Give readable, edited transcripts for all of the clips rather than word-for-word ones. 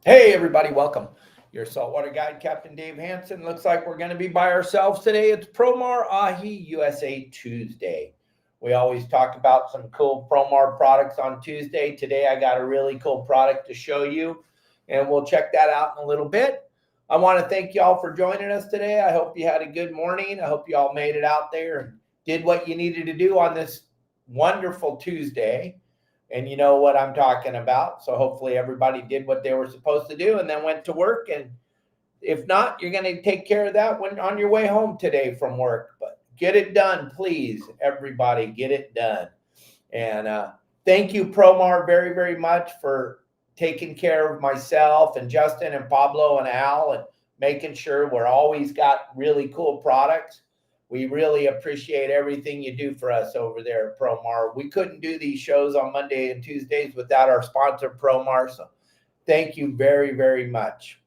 Hey everybody, welcome. Your saltwater guide, Captain Dave Hansen. Looks like we're going to be by ourselves today. It's Promar Ahi USA Tuesday. We always talk about some cool Promar products on Tuesday. Today I got a really cool product to show you, and we'll check that out in a little bit. I want to thank y'all for joining us today. I hope you had a good morning. I hope y'all made it out there and did what you needed to do on this wonderful Tuesday. And you know what I'm talking about. So hopefully everybody did what they were supposed to do and then went to work. And if not, you're going to take care of that when on your way home today from work. But get it done, please. Everybody, get it done. And thank you, Promar, very, very much for taking care of myself and Justin and Pablo and Al and making sure we're always got really cool products. We really appreciate everything you do for us over there at Promar. We couldn't do these shows on Monday and Tuesdays without our sponsor, Promar. So thank you very, very much.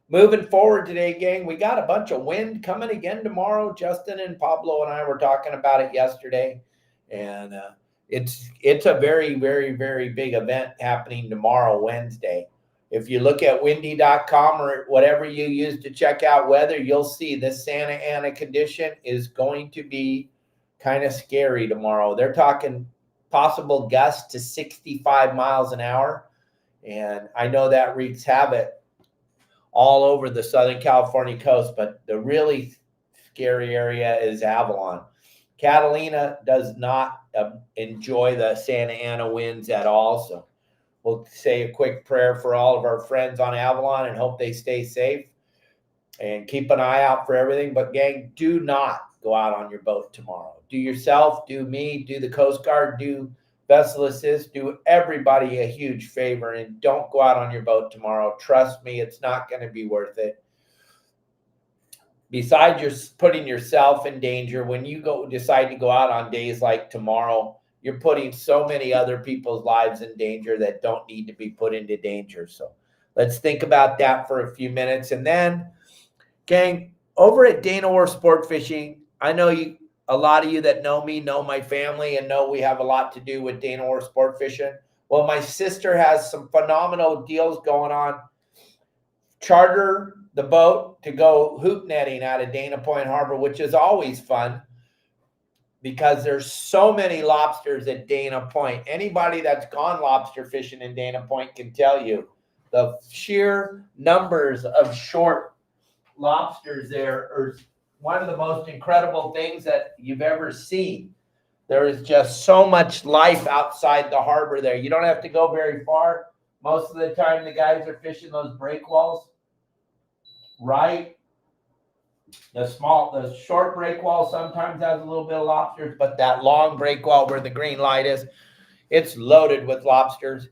Moving forward today, gang, we got a bunch of wind coming again tomorrow. Justin and Pablo and I were talking about it yesterday. And it's a very, very, very big event happening tomorrow, Wednesday. If you look at windy.com or whatever you use to check out weather, you'll see this Santa Ana condition is going to be kind of scary tomorrow. They're talking possible gusts to 65 miles an hour. And I know that wreaks havoc all over the Southern California coast, but the really scary area is Avalon. Catalina does not enjoy the Santa Ana winds at all. So we'll say a quick prayer for all of our friends on Avalon and hope they stay safe and keep an eye out for everything. But gang, do not go out on your boat tomorrow. Do yourself, do me, do the Coast Guard, do Vessel Assist, do everybody a huge favor and don't go out on your boat tomorrow. Trust me, it's not going to be worth it. Besides you're putting yourself in danger, when you decide to go out on days like tomorrow, you're putting so many other people's lives in danger that don't need to be put into danger. So let's think about that for a few minutes. And then, gang, over at Dana Wharf Sport Fishing, I know a lot of you that know me know my family and know we have a lot to do with Dana Wharf Sport Fishing. Well, my sister has some phenomenal deals going on. Charter the boat to go hoop netting out of Dana Point Harbor, which is always fun, because there's so many lobsters at Dana Point. Anybody that's gone lobster fishing in Dana Point can tell you the sheer numbers of short lobsters there are one of the most incredible things that you've ever seen. There is just so much life outside the harbor there. You don't have to go very far. Most of the time the guys are fishing those breakwalls, right? The short break wall sometimes has a little bit of lobsters, but that long break wall where the green light is, it's loaded with lobsters.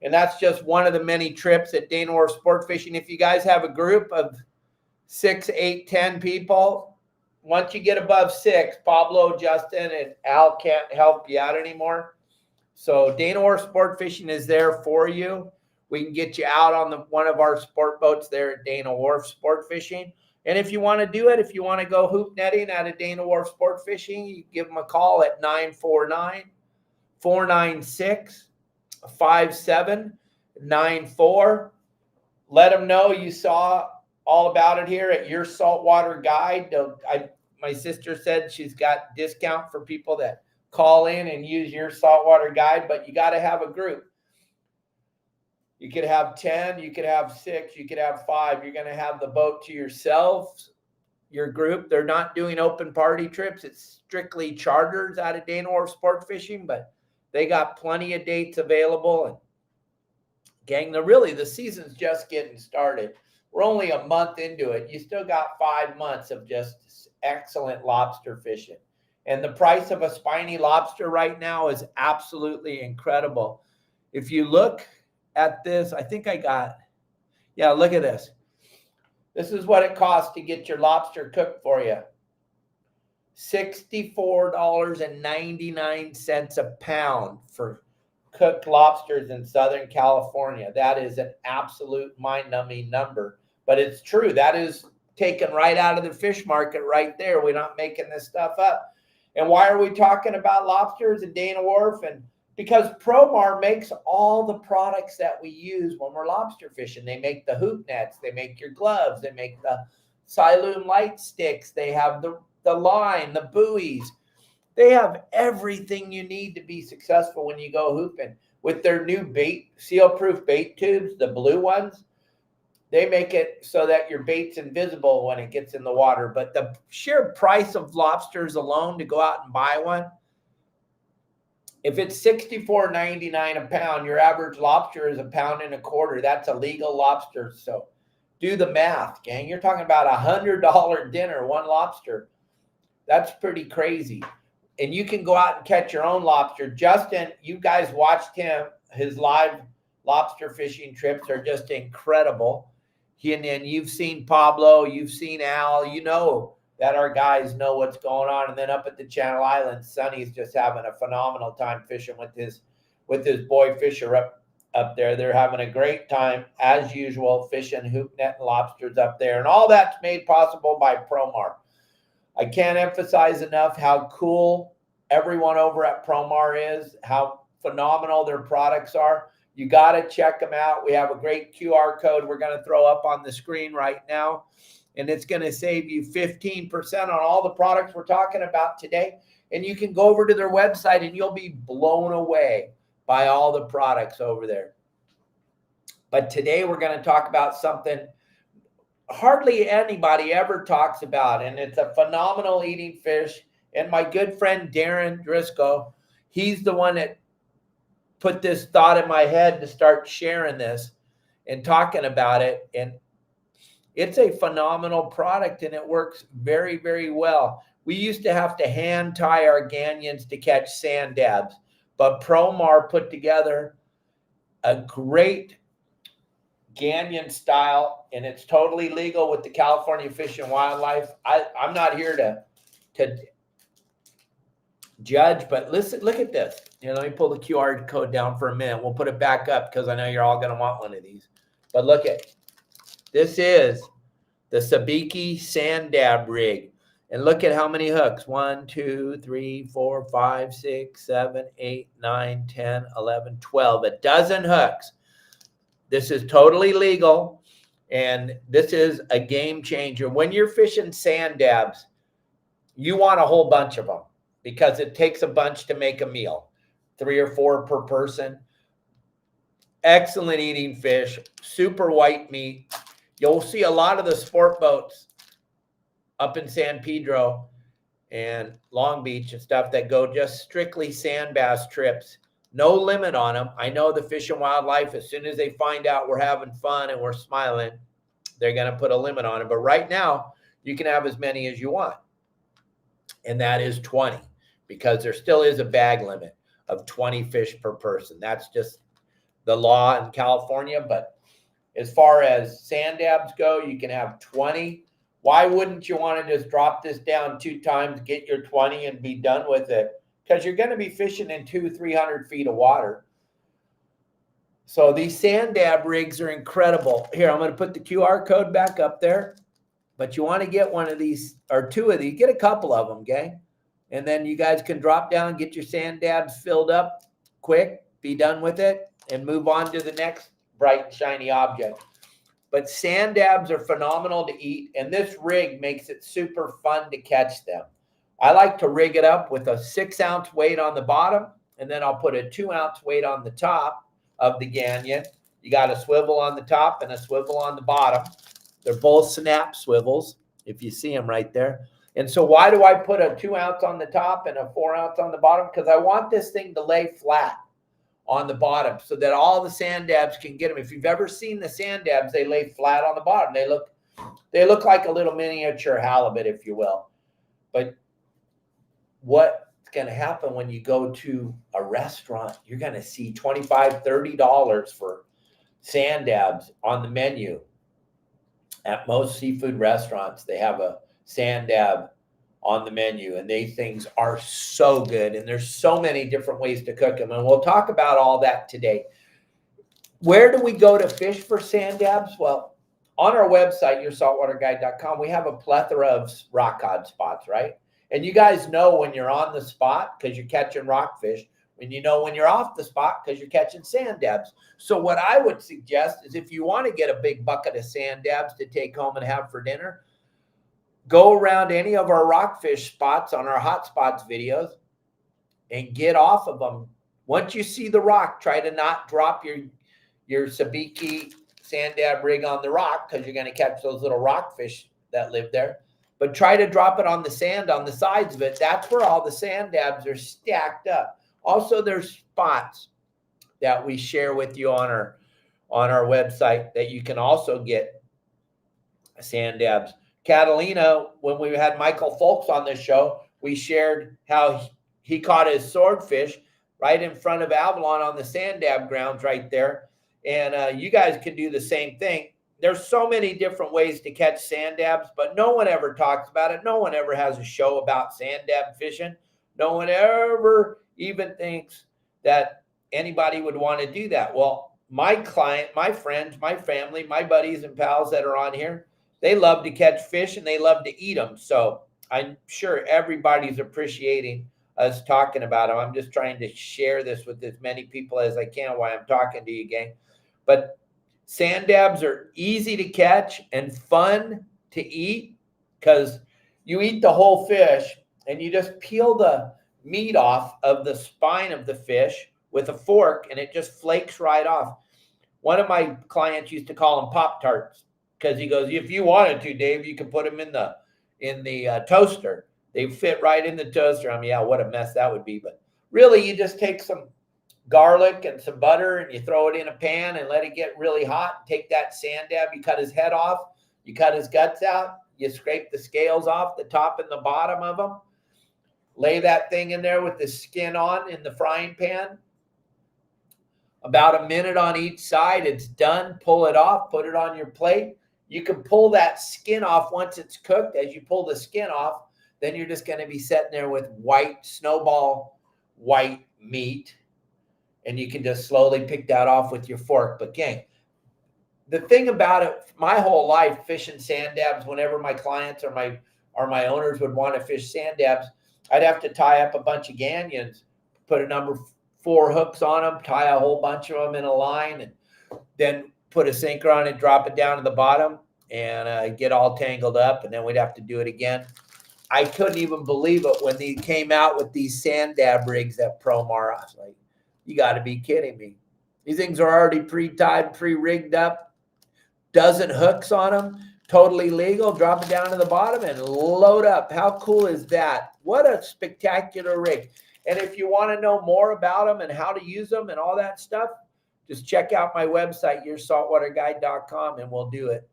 And that's just one of the many trips at Dana Wharf Sport Fishing. If you guys have a group of 6, 8, 10 people, once you get above 6, Pablo, Justin, and Al can't help you out anymore. So Dana Wharf Sport Fishing is there for you. We can get you out on one of our sport boats there at Dana Wharf Sport Fishing. And if you want to do it, if you want to go hoop netting out of Dana Wharf Sport Fishing, you give them a call at 949-496-5794. Let them know you saw all about it here at Your Saltwater Guide. My sister said she's got discount for people that call in and use Your Saltwater Guide, but you got to have a group. You could have 10, you could have 6, you could have 5. You're going to have the boat to yourselves, your group. They're not doing open party trips. It's strictly charters out of Dana Wharf Sport Fishing, but they got plenty of dates available. And gang, the season's just getting started. We're only a month into it. You still got 5 months of just excellent lobster fishing. And the price of a spiny lobster right now is absolutely incredible. If you look at this, I think look at this. This is what it costs to get your lobster cooked for you. $64.99 a pound for cooked lobsters in Southern California. That is an absolute mind-numbing number, but it's true. That is taken right out of the fish market right there. We're not making this stuff up. And why are we talking about lobsters in Dana Wharf and because Promar makes all the products that we use when we're lobster fishing. They make the hoop nets, they make your gloves, they make the Siloon light sticks, they have the line, the buoys. They have everything you need to be successful when you go hooping. With their new bait, seal-proof bait tubes, the blue ones, they make it so that your bait's invisible when it gets in the water. But the sheer price of lobsters alone to go out and buy one, if it's $64.99 a pound, your average lobster is £1.25 pounds. That's a legal lobster. So do the math, gang. You're talking about $100 dinner, one lobster. That's pretty crazy. And you can go out and catch your own lobster. Justin, you guys watched him. His live lobster fishing trips are just incredible. And then you've seen Pablo, you've seen Al, you know that our guys know what's going on. And then up at the Channel Islands, Sonny's just having a phenomenal time fishing with his boy Fisher up there. They're having a great time, as usual, fishing hoop net and lobsters up there. And all that's made possible by Promar. I can't emphasize enough how cool everyone over at Promar is, how phenomenal their products are. You got to check them out. We have a great QR code we're going to throw up on the screen right now, and it's going to save you 15% on all the products we're talking about today. And you can go over to their website and you'll be blown away by all the products over there. But today we're going to talk about something hardly anybody ever talks about, and it's a phenomenal eating fish. And my good friend Darren Driscoll, he's the one that put this thought in my head to start sharing this and talking about it. And it's a phenomenal product, and it works very, very well. We used to have to hand tie our ganyons to catch sand dabs, but Promar put together a great ganyon style, and it's totally legal with the California Fish and Wildlife. I'm not here to judge, but listen, look at this. Let me pull the QR code down for a minute. We'll put it back up because I know you're all going to want one of these. But look at this is the Sabiki sand dab rig. And look at how many hooks. 1, 2, 3, 4, 5, 6, 7, 8, 9, 10, 11, 12. A dozen hooks. This is totally legal, and this is a game changer. When you're fishing sand dabs, you want a whole bunch of them because it takes a bunch to make a meal, 3 or 4 per person. Excellent eating fish, super white meat. You'll see a lot of the sport boats up in San Pedro and Long Beach and stuff that go just strictly sand bass trips. No limit on them. I know the Fish and Wildlife, as soon as they find out we're having fun and we're smiling, they're going to put a limit on it. But right now, you can have as many as you want. And that is 20, because there still is a bag limit of 20 fish per person. That's just the law in California. But as far as sand dabs go, you can have 20. Why wouldn't you want to just drop this down 2 times, get your 20, and be done with it? Because you're going to be fishing in 200-300 feet of water. So these sand dab rigs are incredible. Here, I'm going to put the QR code back up there. But you want to get one of these or 2 of these. Get a couple of them, gang. And then you guys can drop down, get your sand dabs filled up quick, be done with it, and move on to the next bright, shiny object. But sand dabs are phenomenal to eat, and this rig makes it super fun to catch them. I like to rig it up with a 6-ounce weight on the bottom, and then I'll put a 2-ounce weight on the top of the ganyon. You got a swivel on the top and a swivel on the bottom. They're both snap swivels, if you see them right there. And so why do I put a 2-ounce on the top and a 4-ounce on the bottom? Because I want this thing to lay flat on the bottom so that all the sand dabs can get them. If you've ever seen the sand dabs, they lay flat on the bottom. They look like a little miniature halibut, if you will. But what's going to happen when you go to a restaurant, you're going to see $25, $30 for sand dabs on the menu. At most seafood restaurants, they have a sand dab on the menu, and these things are so good, and there's so many different ways to cook them, and we'll talk about all that today. Where do we go to fish for sand dabs? Well, on our website, yoursaltwaterguide.com, we have a plethora of rock cod spots, right? And you guys know when you're on the spot, because you're catching rockfish, when you know when you're off the spot because you're catching sand dabs. So what I would suggest is if you want to get a big bucket of sand dabs to take home and have for dinner, go around any of our rockfish spots on our hot spots videos and get off of them. Once you see the rock, try to not drop your sabiki sand dab rig on the rock because you're going to catch those little rockfish that live there. But try to drop it on the sand on the sides of it. That's where all the sand dabs are stacked up. Also, there's spots that we share with you on our website that you can also get sand dabs. Catalina, when we had Michael Folks on this show, we shared how he caught his swordfish right in front of Avalon on the sand dab grounds right there. And you guys can do the same thing. There's so many different ways to catch sand dabs, but no one ever talks about it. No one ever has a show about sand dab fishing. No one ever even thinks that anybody would want to do that. Well, my client, my friends, my family, my buddies and pals that are on here, they love to catch fish and they love to eat them. So I'm sure everybody's appreciating us talking about them. I'm just trying to share this with as many people as I can while I'm talking to you, gang. But sand dabs are easy to catch and fun to eat because you eat the whole fish and you just peel the meat off of the spine of the fish with a fork and it just flakes right off. One of my clients used to call them Pop-Tarts because he goes, if you wanted to, Dave, you could put them in the toaster. They fit right in the toaster. I mean, yeah, what a mess that would be. But really, you just take some garlic and some butter and you throw it in a pan and let it get really hot. Take that sand dab, you cut his head off, you cut his guts out, you scrape the scales off the top and the bottom of them, lay that thing in there with the skin on in the frying pan. About a minute on each side, it's done. Pull it off, put it on your plate. You can pull that skin off once it's cooked. As you pull the skin off, then you're just going to be sitting there with white, snowball white meat. And you can just slowly pick that off with your fork. But gang, the thing about it, my whole life fishing sand dabs, whenever my clients or my owners would want to fish sand dabs, I'd have to tie up a bunch of ganyons, put a number 4 hooks on them, tie a whole bunch of them in a line, and then put a sinker on it, drop it down to the bottom, and get all tangled up, and then we'd have to do it again. I couldn't even believe it when they came out with these sand dab rigs at Promar. I was like, you got to be kidding me. These things are already pre-tied, pre-rigged up, dozen hooks on them, totally legal. Drop it down to the bottom and load up. How cool is that? What a spectacular rig. And if you want to know more about them and how to use them and all that stuff, just check out my website, yoursaltwaterguide.com, and we'll do it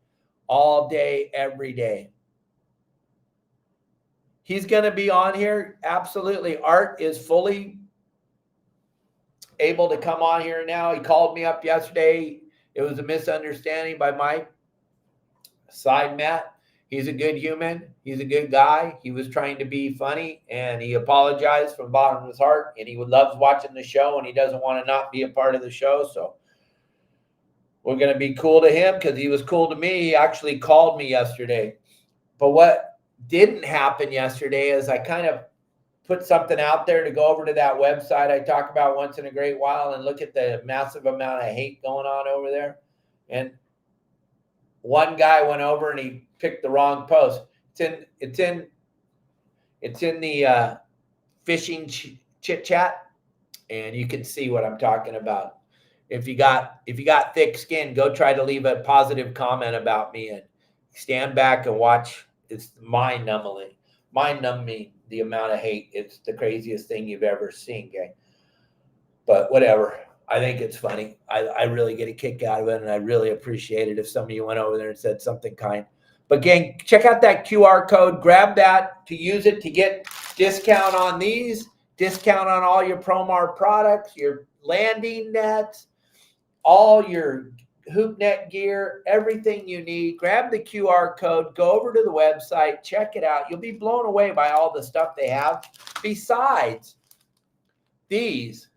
all day, every day. He's going to be on here. Absolutely. Art is fully able to come on here now. He called me up yesterday. It was a misunderstanding by my side, Matt. He's a good human. He's a good guy. He was trying to be funny, and he apologized from the bottom of his heart, and he loves watching the show, and he doesn't want to not be a part of the show. So we're going to be cool to him because he was cool to me. He actually called me yesterday. But what didn't happen yesterday is I kind of put something out there to go over to that website I talk about once in a great while and look at the massive amount of hate going on over there. And one guy went over and he picked the wrong post. It's in the fishing chit chat, and you can see what I'm talking about. If you got thick skin, go try to leave a positive comment about me and stand back and watch. It's mind-numbing, the amount of hate. It's the craziest thing you've ever seen, gang. But whatever. I think it's funny. I really get a kick out of it, and I really appreciate it if some of you went over there and said something kind. But gang, check out that QR code. Grab that to use it to get discount on these, discount on all your Promar products, your landing nets, all your hoop net gear, everything you need. Grab the QR code, go over to the website, check it out. You'll be blown away by all the stuff they have. Besides these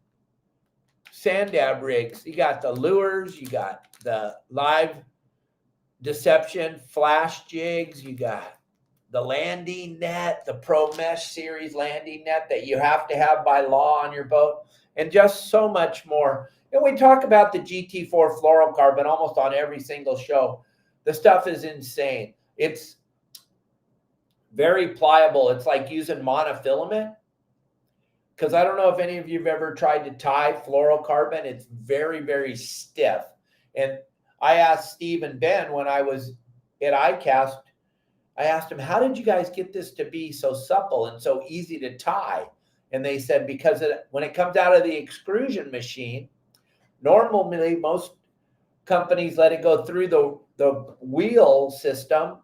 sand dab rigs, you got the lures, you got the live deception flash jigs, you got the landing net, the Pro Mesh series landing net that you have to have by law on your boat. and just so much more. And we talk about the GT4 fluorocarbon almost on every single show. The stuff is insane. It's very pliable. It's like using monofilament. Because I don't know if any of you have ever tried to tie fluorocarbon. It's very, very stiff. And I asked Steve and Ben when I was at ICAST, I asked them, how did you guys get this to be so supple and so easy to tie? And they said, because when it comes out of the extrusion machine, normally most companies let it go through the wheel system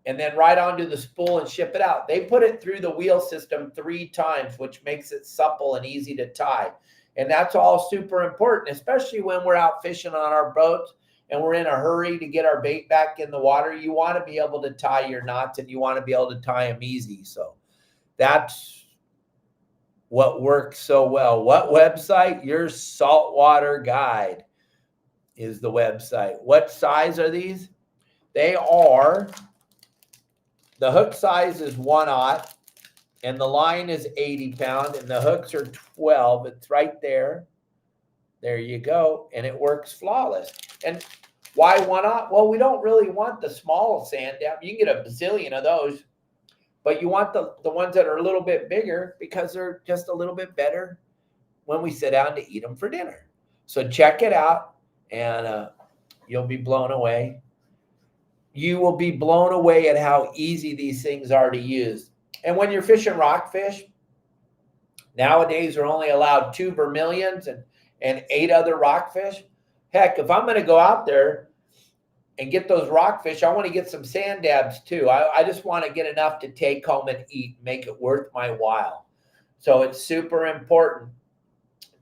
and then right onto the spool and ship it out. They put it through the wheel system 3 times, which makes it supple and easy to tie. And that's all super important, especially when we're out fishing on our boats and we're in a hurry to get our bait back in the water. You want to be able to tie your knots, and you want to be able to tie them easy. So that's what works so well. What website? Your Saltwater Guide is the website. What size are these? They are, the hook size is 1/0, and the line is 80 pound, and the hooks are 12. It's right there. There you go. And it works flawless. And why 1/0? Well, we don't really want the small sand dab. You can get a bazillion of those, but you want the ones that are a little bit bigger because they're just a little bit better when we sit down to eat them for dinner. So check it out, and you'll be blown away. You will be blown away at how easy these things are to use. And when you're fishing rockfish, nowadays are only allowed 2 vermilions and 8 other rockfish. Heck, if I'm going to go out there and get those rockfish, I want to get some sand dabs too. I just want to get enough to take home and eat, make it worth my while. So it's super important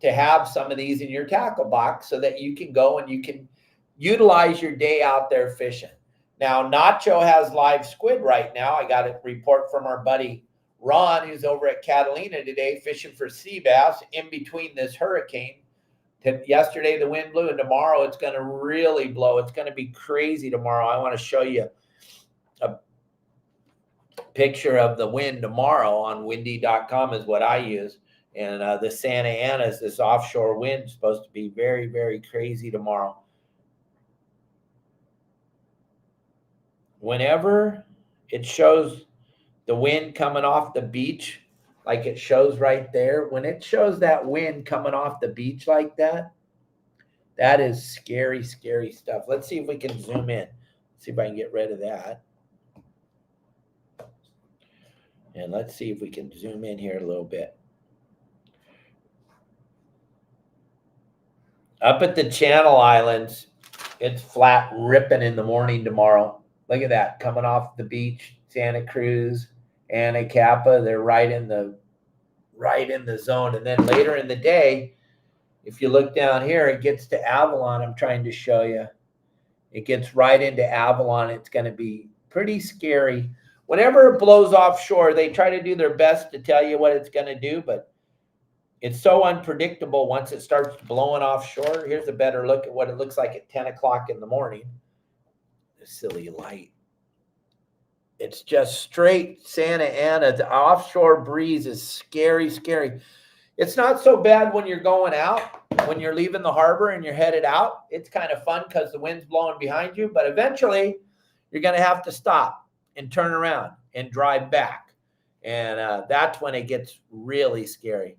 to have some of these in your tackle box so that you can go and you can utilize your day out there fishing. Now, Nacho has live squid right now. I got a report from our buddy Ron, who's over at Catalina today fishing for sea bass in between this hurricane. Yesterday, the wind blew, and tomorrow it's going to really blow. It's going to be crazy tomorrow. I want to show you a picture of the wind tomorrow on windy.com is what I use. And the Santa Ana's, this offshore wind, is supposed to be very, very crazy tomorrow. Whenever it shows the wind coming off the beach, like it shows right there, when it shows that wind coming off the beach like that, that is scary, scary stuff. Let's see if we can zoom in. See if I can get rid of that. And let's see if we can zoom in here a little bit. Up at the Channel Islands, it's flat ripping in the morning tomorrow. Look at that, coming off the beach, Santa Cruz, Anacapa, they're right in the zone. And then later in the day, if you look down here, it gets to Avalon. I'm trying to show you. It gets right into Avalon. It's going to be pretty scary. Whenever it blows offshore, they try to do their best to tell you what it's going to do, but it's so unpredictable once it starts blowing offshore. Here's a better look at what it looks like at 10 o'clock in the morning. The silly light. It's just straight Santa Ana. The offshore breeze is scary, scary. It's not so bad when you're going out, when you're leaving the harbor and you're headed out. It's kind of fun because the wind's blowing behind you, but eventually you're going to have to stop and turn around and drive back. And that's when it gets really scary.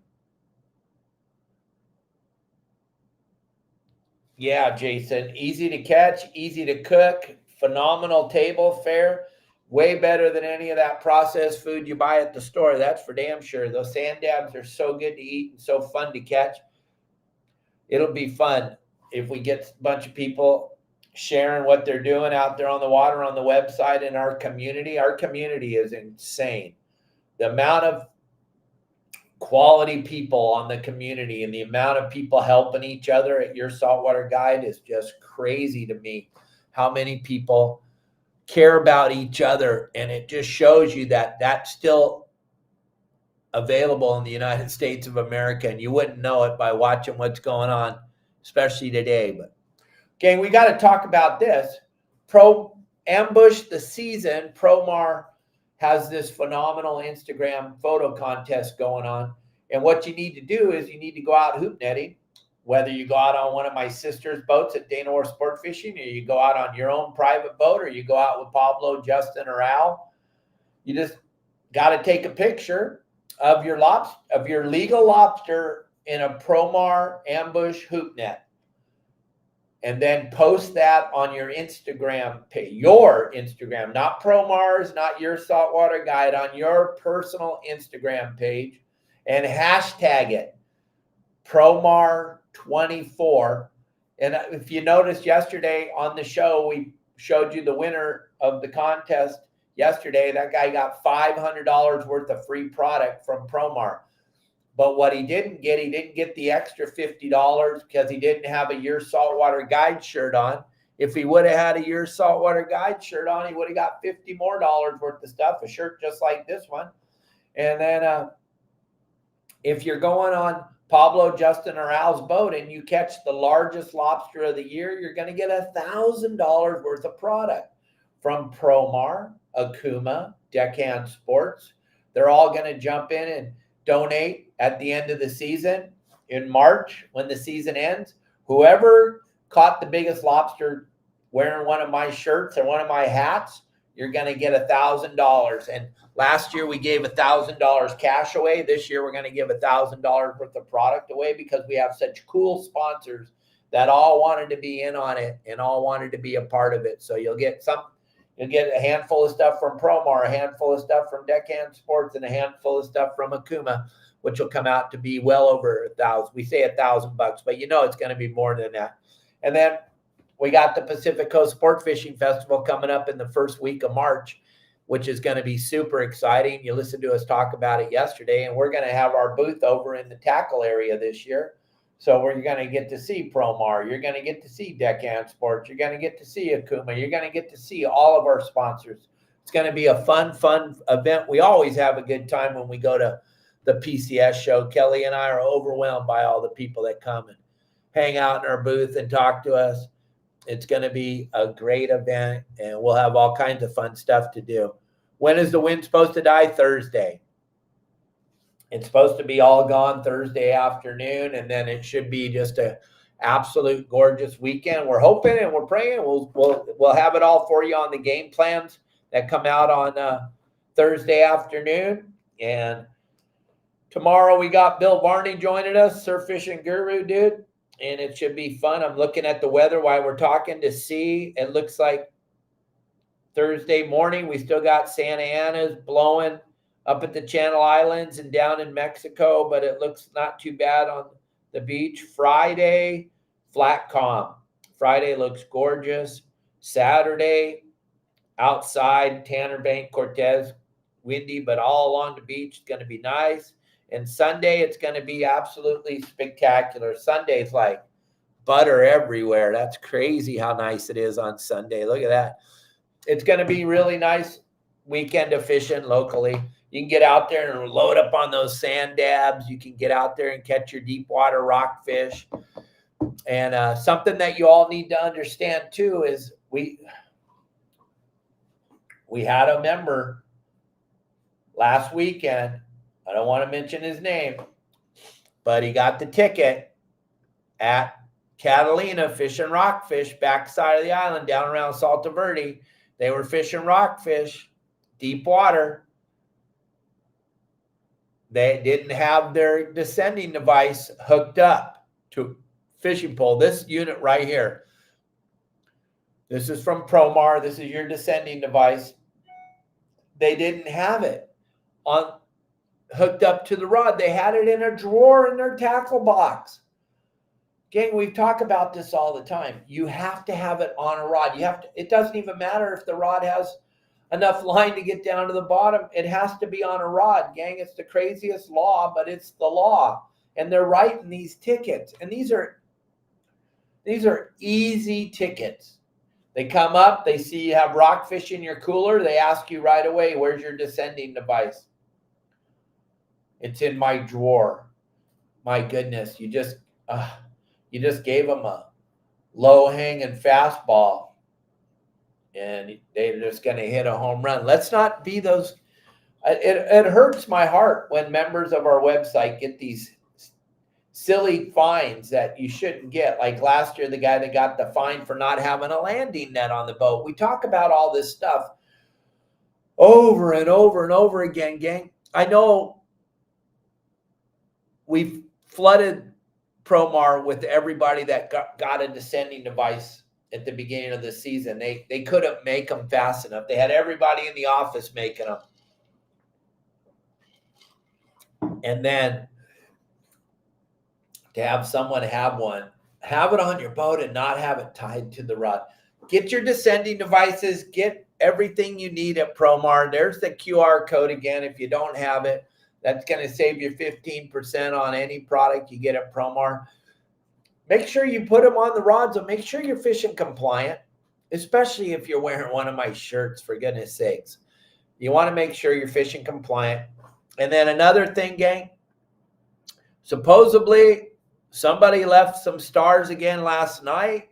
Yeah, Jason, easy to catch, easy to cook, phenomenal table fare. Way better than any of that processed food you buy at the store. That's for damn sure. Those sand dabs are so good to eat and so fun to catch. It'll be fun if we get a bunch of people sharing what they're doing out there on the water, on the website, in our community. Our community is insane. The amount of quality people on the community and the amount of people helping each other at Your Saltwater Guide is just crazy to me. How many people care about each other, and it just shows you that that's still available in the United States of America, and you wouldn't know it by watching what's going on, especially today. But okay, we got to talk about this. Ambush the season. Promar has this phenomenal Instagram photo contest going on, And what you need to do is you need to go out hoop netting, whether you go out on one of my sister's boats at Dana Sport Fishing, or you go out on your own private boat, or you go out with Pablo, Justin, or Al. You just got to take a picture of your legal lobster in a Promar ambush hoop net, and then post that on your Instagram page, your Instagram, not Promar's, not your saltwater guide, on your personal Instagram page, and hashtag it Promar24. And if you noticed yesterday on the show, we showed you the winner of the contest yesterday. That guy got $500 worth of free product from Promar. But what he didn't get the extra $50 because he didn't have a Your Saltwater Guide shirt on. If he would have had a Your Saltwater Guide shirt on, he would have got $50 more worth of stuff, a shirt just like this one. And then if you're going on Pablo, Justin, or Al's boat and you catch the largest lobster of the year, you're going to get $1,000 worth of product from Promar, Okuma, Deckhand Sports. They're all going to jump in and donate at the end of the season in March when the season ends. Whoever caught the biggest lobster wearing one of my shirts or one of my hats, you're going to get $1,000. And last year we gave $1,000 cash away. This year we're going to give $1,000 worth of product away because we have such cool sponsors that all wanted to be in on it and all wanted to be a part of it. So you'll get a handful of stuff from Promar, a handful of stuff from Deckhand Sports, and a handful of stuff from Okuma, which will come out to be well over $1,000. We say $1,000, but you know it's going to be more than that. And then we got the Pacific Coast Sport Fishing Festival coming up in the first week of March, which is going to be super exciting. You listened to us talk about it yesterday, and we're going to have our booth over in the tackle area this year. So we're going to get to see Promar. You're going to get to see Deckhand Sports. You're going to get to see Okuma. You're going to get to see all of our sponsors. It's going to be a fun event. We always have a good time when we go to the PCS show. Kelly and I are overwhelmed by all the people that come and hang out in our booth and talk to us. It's going to be a great event, and we'll have all kinds of fun stuff to do. When is the wind supposed to die? Thursday. It's supposed to be all gone Thursday afternoon, and then it should be just a absolute gorgeous weekend. We're hoping and we're praying we'll have it all for you on the game plans that come out on Thursday afternoon. And tomorrow we got Bill Barney joining us, surf fishing guru, dude, and it should be fun. I'm looking at the weather while we're talking to see. It looks like Thursday morning we still got Santa Ana's blowing up at the Channel Islands and down in Mexico, but it looks not too bad on the beach. Friday, flat calm. Friday looks gorgeous. Saturday, outside, Tanner Bank, Cortez, windy, but all along the beach. It's going to be nice. And Sunday, it's going to be absolutely spectacular. Sunday's like butter everywhere. That's crazy how nice it is on Sunday. Look at that. It's going to be really nice weekend of fishing locally. You can get out there and load up on those sand dabs. You can get out there and catch your deep water rockfish. And something that you all need to understand too is we had a member last weekend. I don't want to mention his name, but he got the ticket at Catalina fishing rockfish backside of the island down around Salta Verde. They were fishing rockfish, deep water. They didn't have their descending device hooked up to fishing pole. This unit right here, this is from Promar. This is your descending device. They didn't have it hooked up to the rod. They had it in a drawer in their tackle box. Gang, we talk about this all the time. You have to have it on a rod. It doesn't even matter if the rod has enough line to get down to the bottom. It has to be on a rod, gang. It's the craziest law, but it's the law. And they're writing these tickets. And these are easy tickets. They come up, they see you have rockfish in your cooler. They ask you right away, where's your descending device? It's in my drawer. My goodness, you just gave them a low-hanging fastball, and they're just going to hit a home run. Let's not be those. It hurts my heart when members of our website get these silly fines that you shouldn't get. Like last year, the guy that got the fine for not having a landing net on the boat. We talk about all this stuff over and over and over again, gang. I know we've flooded Promar with everybody that got a descending device at the beginning of the season. They couldn't make them fast enough. They had everybody in the office making them. And then to have someone have one, have it on your boat and not have it tied to the rod. Get your descending devices. Get everything you need at Promar. There's the QR code again. If you don't have it, that's going to save you 15% on any product you get at Promar. Make sure you put them on the rods and make sure you're fishing compliant, especially if you're wearing one of my shirts, for goodness sakes. You want to make sure you're fishing compliant. And then another thing, gang, supposedly somebody left some stars again last night.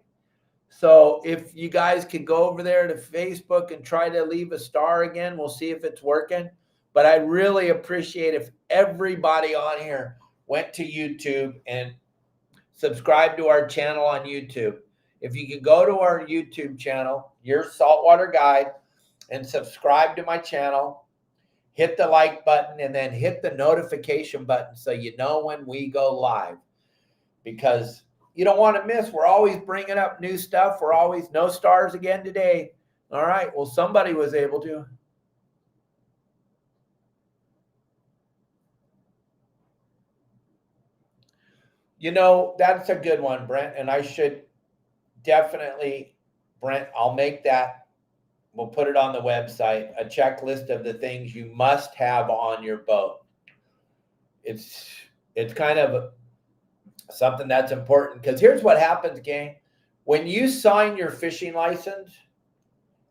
So if you guys could go over there to Facebook and try to leave a star again, we'll see if it's working. But I'd really appreciate if everybody on here went to YouTube and subscribe to our channel on YouTube. If you could go to our YouTube channel, Your Saltwater Guide, and subscribe to my channel, hit the like button, and then hit the notification button so you know when we go live. Because you don't want to miss. We're always bringing up new stuff. We're always no stars again today. All right. Well, somebody was able to. You know, that's a good one, Brent. And I should definitely, Brent, I'll make that. We'll put it on the website, a checklist of the things you must have on your boat. It's kind of something that's important, because here's what happens, gang. When you sign your fishing license,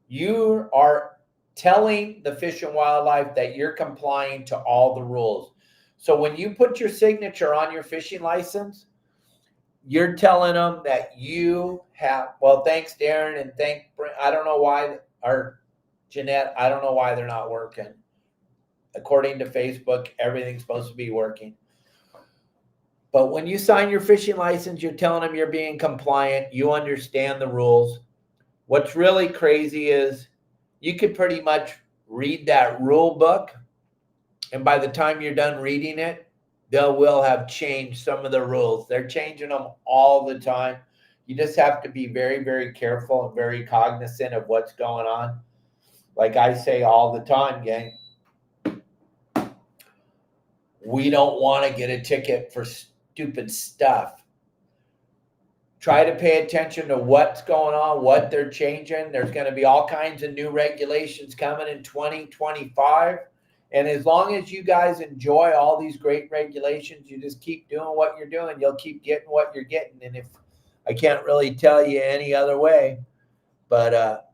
you are telling the Fish and Wildlife that you're complying to all the rules. So when you put your signature on your fishing license, you're telling them that you have, well, thanks, Darren, and I don't know why, or Jeanette, I don't know why they're not working. According to Facebook, everything's supposed to be working. But when you sign your fishing license, you're telling them you're being compliant. You understand the rules. What's really crazy is you could pretty much read that rule book, and by the time you're done reading it, they will have changed some of the rules. They're changing them all the time. You just have to be very, very careful and very cognizant of what's going on. Like I say all the time, gang, we don't want to get a ticket for stupid stuff. Try to pay attention to what's going on, what they're changing. There's going to be all kinds of new regulations coming in 2025. And as long as you guys enjoy all these great regulations, you just keep doing what you're doing. You'll keep getting what you're getting. And if I can't really tell you any other way, but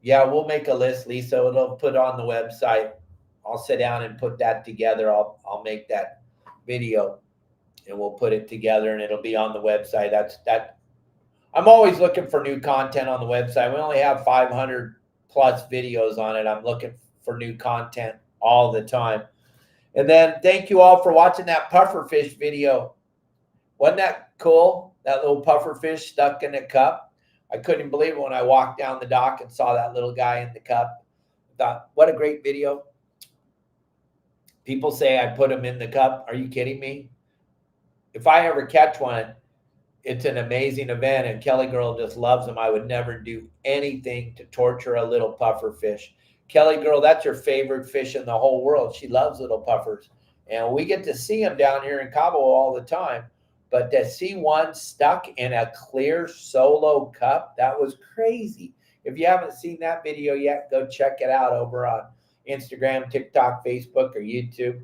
yeah, we'll make a list, Lisa. It'll put on the website. I'll sit down and put that together. I'll make that video and we'll put it together and it'll be on the website. That. I'm always looking for new content on the website. We only have 500 plus videos on it. I'm looking for new content all the time. And then thank you all for watching that pufferfish video. Wasn't that cool? That little pufferfish stuck in a cup. I couldn't believe it when I walked down the dock and saw that little guy in the cup. I thought, what a great video. People say I put him in the cup. Are you kidding me? If I ever catch one, it's an amazing event, and Kelly Girl just loves them. I would never do anything to torture a little pufferfish. Kelly Girl, that's her favorite fish in the whole world. She loves little puffers. And we get to see them down here in Cabo all the time. But to see one stuck in a clear solo cup, that was crazy. If you haven't seen that video yet, go check it out over on Instagram, TikTok, Facebook, or YouTube.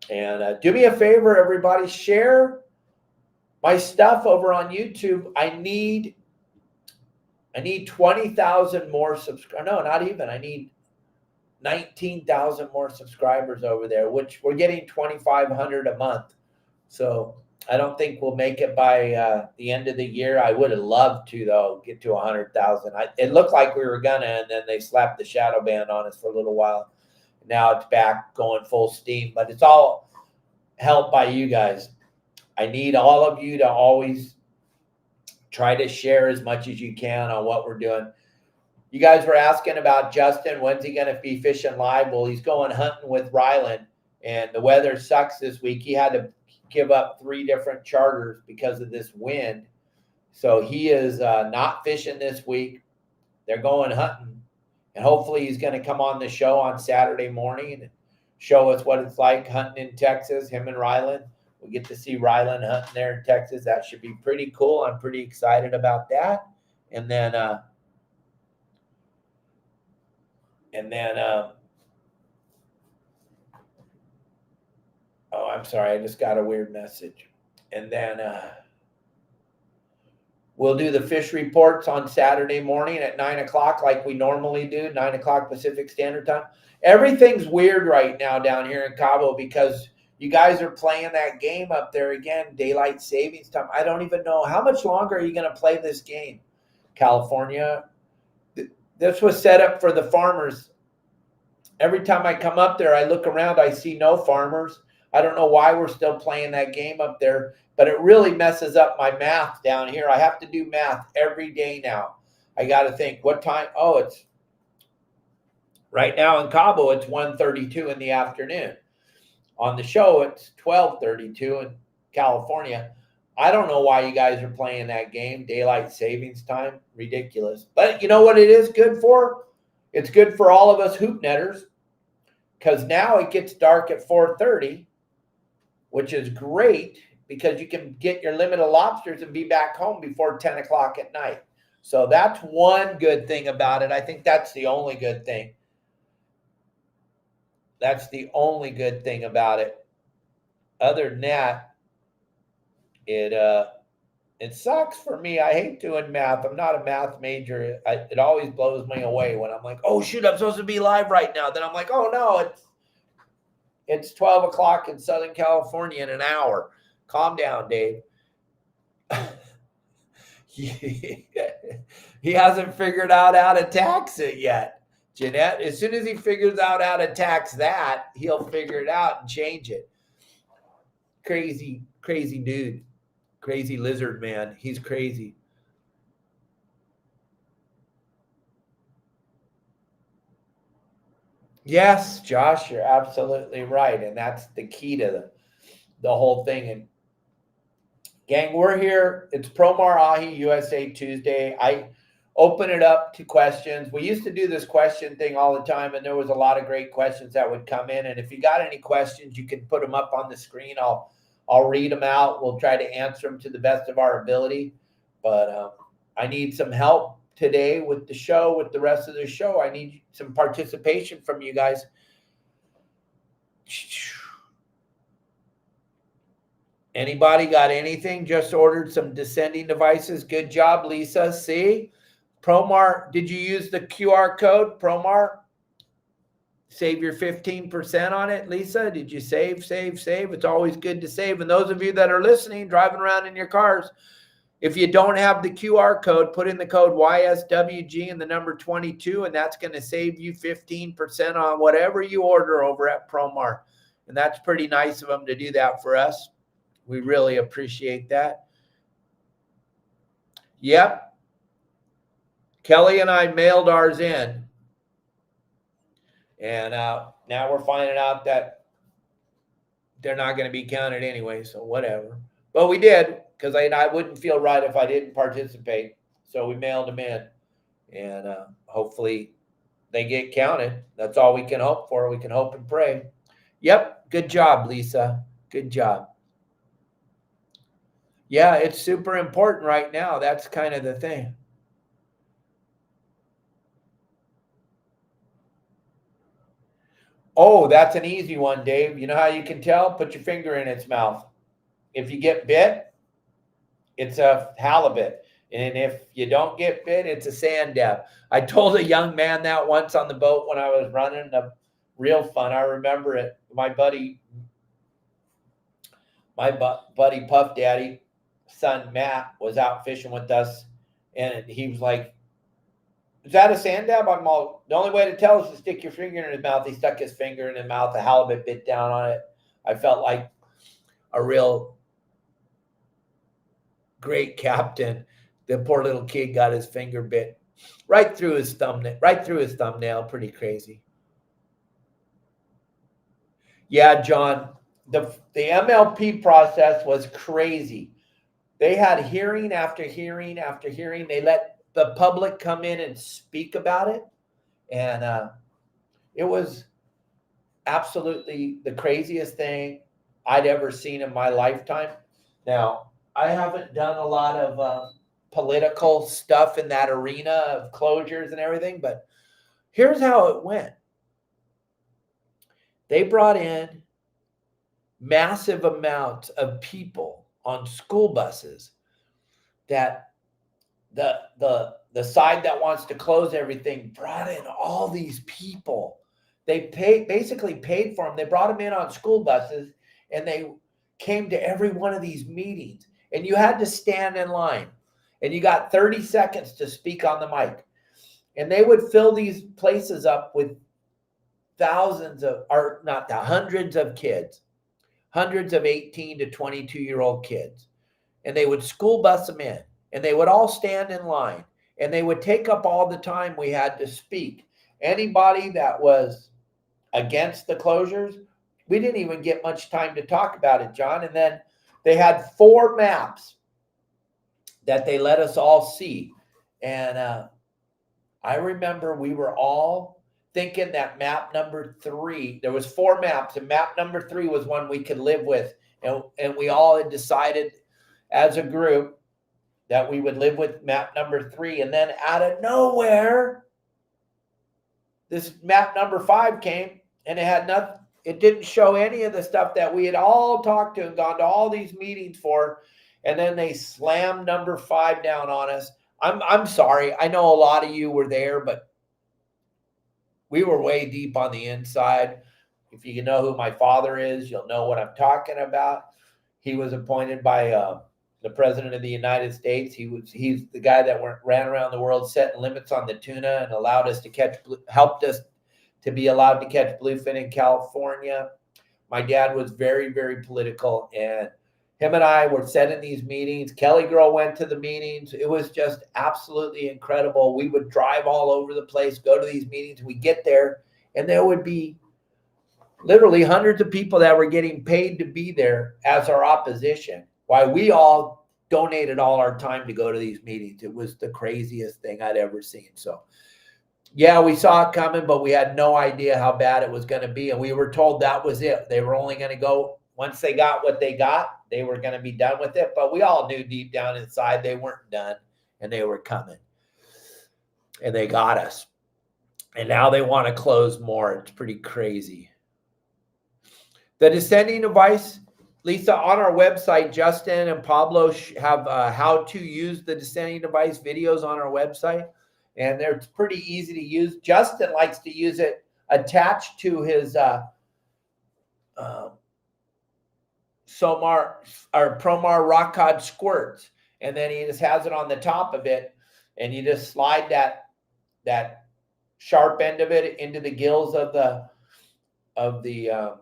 And do me a favor, everybody, share my stuff over on YouTube. I need 20,000 more subscribers. No, not even. I need 19,000 more subscribers over there, which we're getting 2,500 a month. So I don't think we'll make it by the end of the year. I would have loved to, though, get to 100,000. It looked like we were gonna, and then they slapped the shadow ban on us for a little while. Now it's back going full steam, but it's all helped by you guys. I need all of you to always try to share as much as you can on what we're doing. You guys were asking about Justin. When's he going to be fishing live? Well, he's going hunting with Ryland, and the weather sucks this week. He had to give up 3 different charters because of this wind. So he is not fishing this week. They're going hunting, and hopefully he's going to come on the show on Saturday morning and show us what it's like hunting in Texas, him and Ryland. We get to see Ryland hunting there in Texas. That should be pretty cool. I'm pretty excited about that. And then oh, I'm sorry. I just got a weird message. And then we'll do the fish reports on Saturday morning at 9 o'clock like we normally do, 9 o'clock Pacific Standard Time. Everything's weird right now down here in Cabo because you guys are playing that game up there again, daylight savings time. I don't even know. How much longer are you going to play this game, California? This was set up for the farmers. Every time I come up there, I look around, I see no farmers. I don't know why we're still playing that game up there, but it really messes up my math down here. I have to do math every day now. I got to think, what time? Oh, it's right now in Cabo, it's 1:32 in the afternoon. On the show, it's 12:32 in California. I don't know why you guys are playing that game, daylight savings time. Ridiculous. But you know what it is good for? It's good for all of us hoop netters because now it gets dark at 4:30, which is great because you can get your limit of lobsters and be back home before 10 o'clock at night. So that's one good thing about it. I think that's the only good thing. That's the only good thing about it. Other than that, it sucks for me. I hate doing math. I'm not a math major. It always blows me away when I'm like, oh, shoot, I'm supposed to be live right now. Then I'm like, oh, no, it's 12 o'clock in Southern California in an hour. Calm down, Dave. He hasn't figured out how to tax it yet. Jeanette, as soon as he figures out how to tax that, he'll figure it out and change it. Crazy dude. Crazy lizard man. He's crazy. Yes, Josh, you're absolutely right. And that's the key to the whole thing. And gang, we're here. It's Promar Ahi USA Tuesday. I open it up to questions. We used to do this question thing all the time, and there was a lot of great questions that would come in. And if you got any questions, you can put them up on the screen. I'll read them out. We'll try to answer them to the best of our ability. But I need some help today with the show, with the rest of the show. I need some participation from you guys. Anybody got anything? Just ordered some descending devices. Good job, Lisa. See? Promar, did you use the QR code, Promar? Save your 15% on it, Lisa. Did you save? It's always good to save. And those of you that are listening, driving around in your cars, if you don't have the QR code, put in the code YSWG and the number 22, and that's going to save you 15% on whatever you order over at Promar. And that's pretty nice of them to do that for us. We really appreciate that. Yep. Kelly and I mailed ours in. And now we're finding out that they're not going to be counted anyway, so whatever. But we did, because I wouldn't feel right if I didn't participate. So we mailed them in. And hopefully they get counted. That's all we can hope for. We can hope and pray. Yep, good job, Lisa. Good job. Yeah, it's super important right now. That's kind of the thing. Oh, that's an easy one, Dave. You know how you can tell? Put your finger in its mouth. If you get bit, it's a halibut. And if you don't get bit, it's a sand dab. I told a young man that once on the boat when I was running. Real fun. I remember it. My buddy Puff Daddy, son Matt, was out fishing with us. And he was like, Is that a sand dab? The only way to tell is to stick your finger in his mouth. He stuck his finger in his mouth. The halibut bit down on it. I felt like a real great captain. The poor little kid got his finger bit right through his thumbnail. Pretty crazy. Yeah, John, the MLP process was crazy. They had hearing after hearing after hearing. They let the public come in and speak about it. And it was absolutely the craziest thing I'd ever seen in my lifetime. Now, I haven't done a lot of political stuff in that arena of closures and everything, but here's how it went. They brought in massive amounts of people on school buses that the side that wants to close everything brought in all these people. They basically paid for them. They brought them in on school buses, and they came to every one of these meetings. And you had to stand in line, and you got 30 seconds to speak on the mic. And they would fill these places up with hundreds of kids, hundreds of 18 to 22-year-old kids. And they would school bus them in, and they would all stand in line, and they would take up all the time we had to speak. Anybody that was against the closures, we didn't even get much time to talk about it, John. And then they had 4 maps that they let us all see. And I remember we were all thinking that map number 3, there was 4 maps, and map number 3 was one we could live with. And we all had decided as a group that we would live with map number 3. And then out of nowhere, this map number 5 came, and it had nothing. It didn't show any of the stuff that we had all talked to and gone to all these meetings for. And then they slammed number 5 down on us. I'm sorry. I know a lot of you were there, but we were way deep on the inside. If you know who my father is, you'll know what I'm talking about. He was appointed by the president of the United States. He's the guy that ran around the world setting limits on the tuna and helped us to be allowed to catch bluefin in California. My dad was very, very political, and him and I were setting these meetings. Kelly Girl went to the meetings. It was just absolutely incredible. We would drive all over the place, go to these meetings. We get there, and there would be literally hundreds of people that were getting paid to be there as our opposition. Why we all donated all our time to go to these meetings. It was the craziest thing I'd ever seen. So, yeah, we saw it coming, but we had no idea how bad it was going to be. And we were told that was it. They were only going to go, once they got what they got, they were going to be done with it. But we all knew deep down inside they weren't done, and they were coming. And they got us. And now they want to close more. It's pretty crazy. The descending device, Lisa, on our website, Justin and Pablo have how to use the descending device videos on our website. And they're pretty easy to use. Justin likes to use it attached to his Promar rock cod squirts. And then he just has it on the top of it. And you just slide that sharp end of it into the gills of the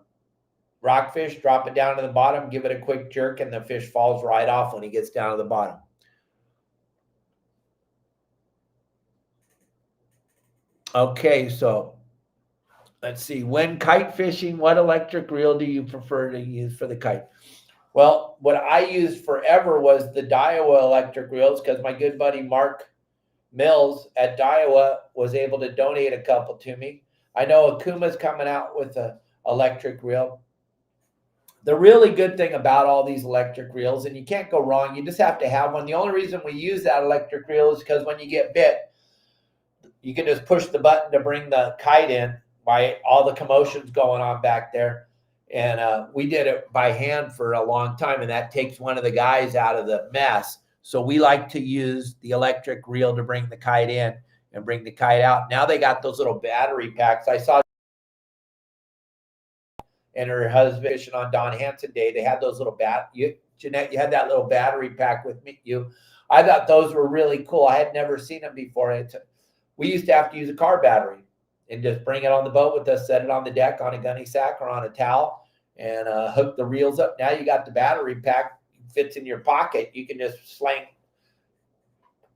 rockfish, drop it down to the bottom, give it a quick jerk, and the fish falls right off when he gets down to the bottom. Okay, so let's see. When kite fishing, what electric reel do you prefer to use for the kite? Well, what I used forever was the Daiwa electric reels, because my good buddy Mark Mills at Daiwa was able to donate a couple to me. I know Okuma's coming out with an electric reel. The really good thing about all these electric reels, and you can't go wrong, you just have to have one. The only reason we use that electric reel is because when you get bit, you can just push the button to bring the kite in by all the commotions going on back there. And we did it by hand for a long time, and that takes one of the guys out of the mess. So we like to use the electric reel to bring the kite in and bring the kite out. Now they got those little battery packs. I saw and her husband fishing on Don Hansen Day. They had those little Jeanette, you had that little battery pack with me. I thought those were really cool. I had never seen them before. We used to have to use a car battery and just bring it on the boat with us, set it on the deck on a gunny sack or on a towel, and hook the reels up. Now you got the battery pack, fits in your pocket. You can just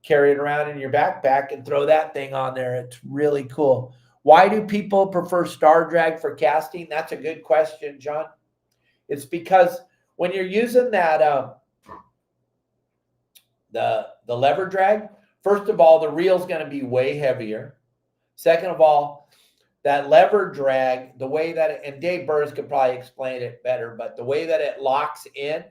carry it around in your backpack and throw that thing on there. It's really cool. Why do people prefer star drag for casting? That's a good question, John. It's because when you're using that the lever drag, first of all, the reel's going to be way heavier. Second of all, that lever drag, the way that and Dave Burrs could probably explain it better, but the way that it locks in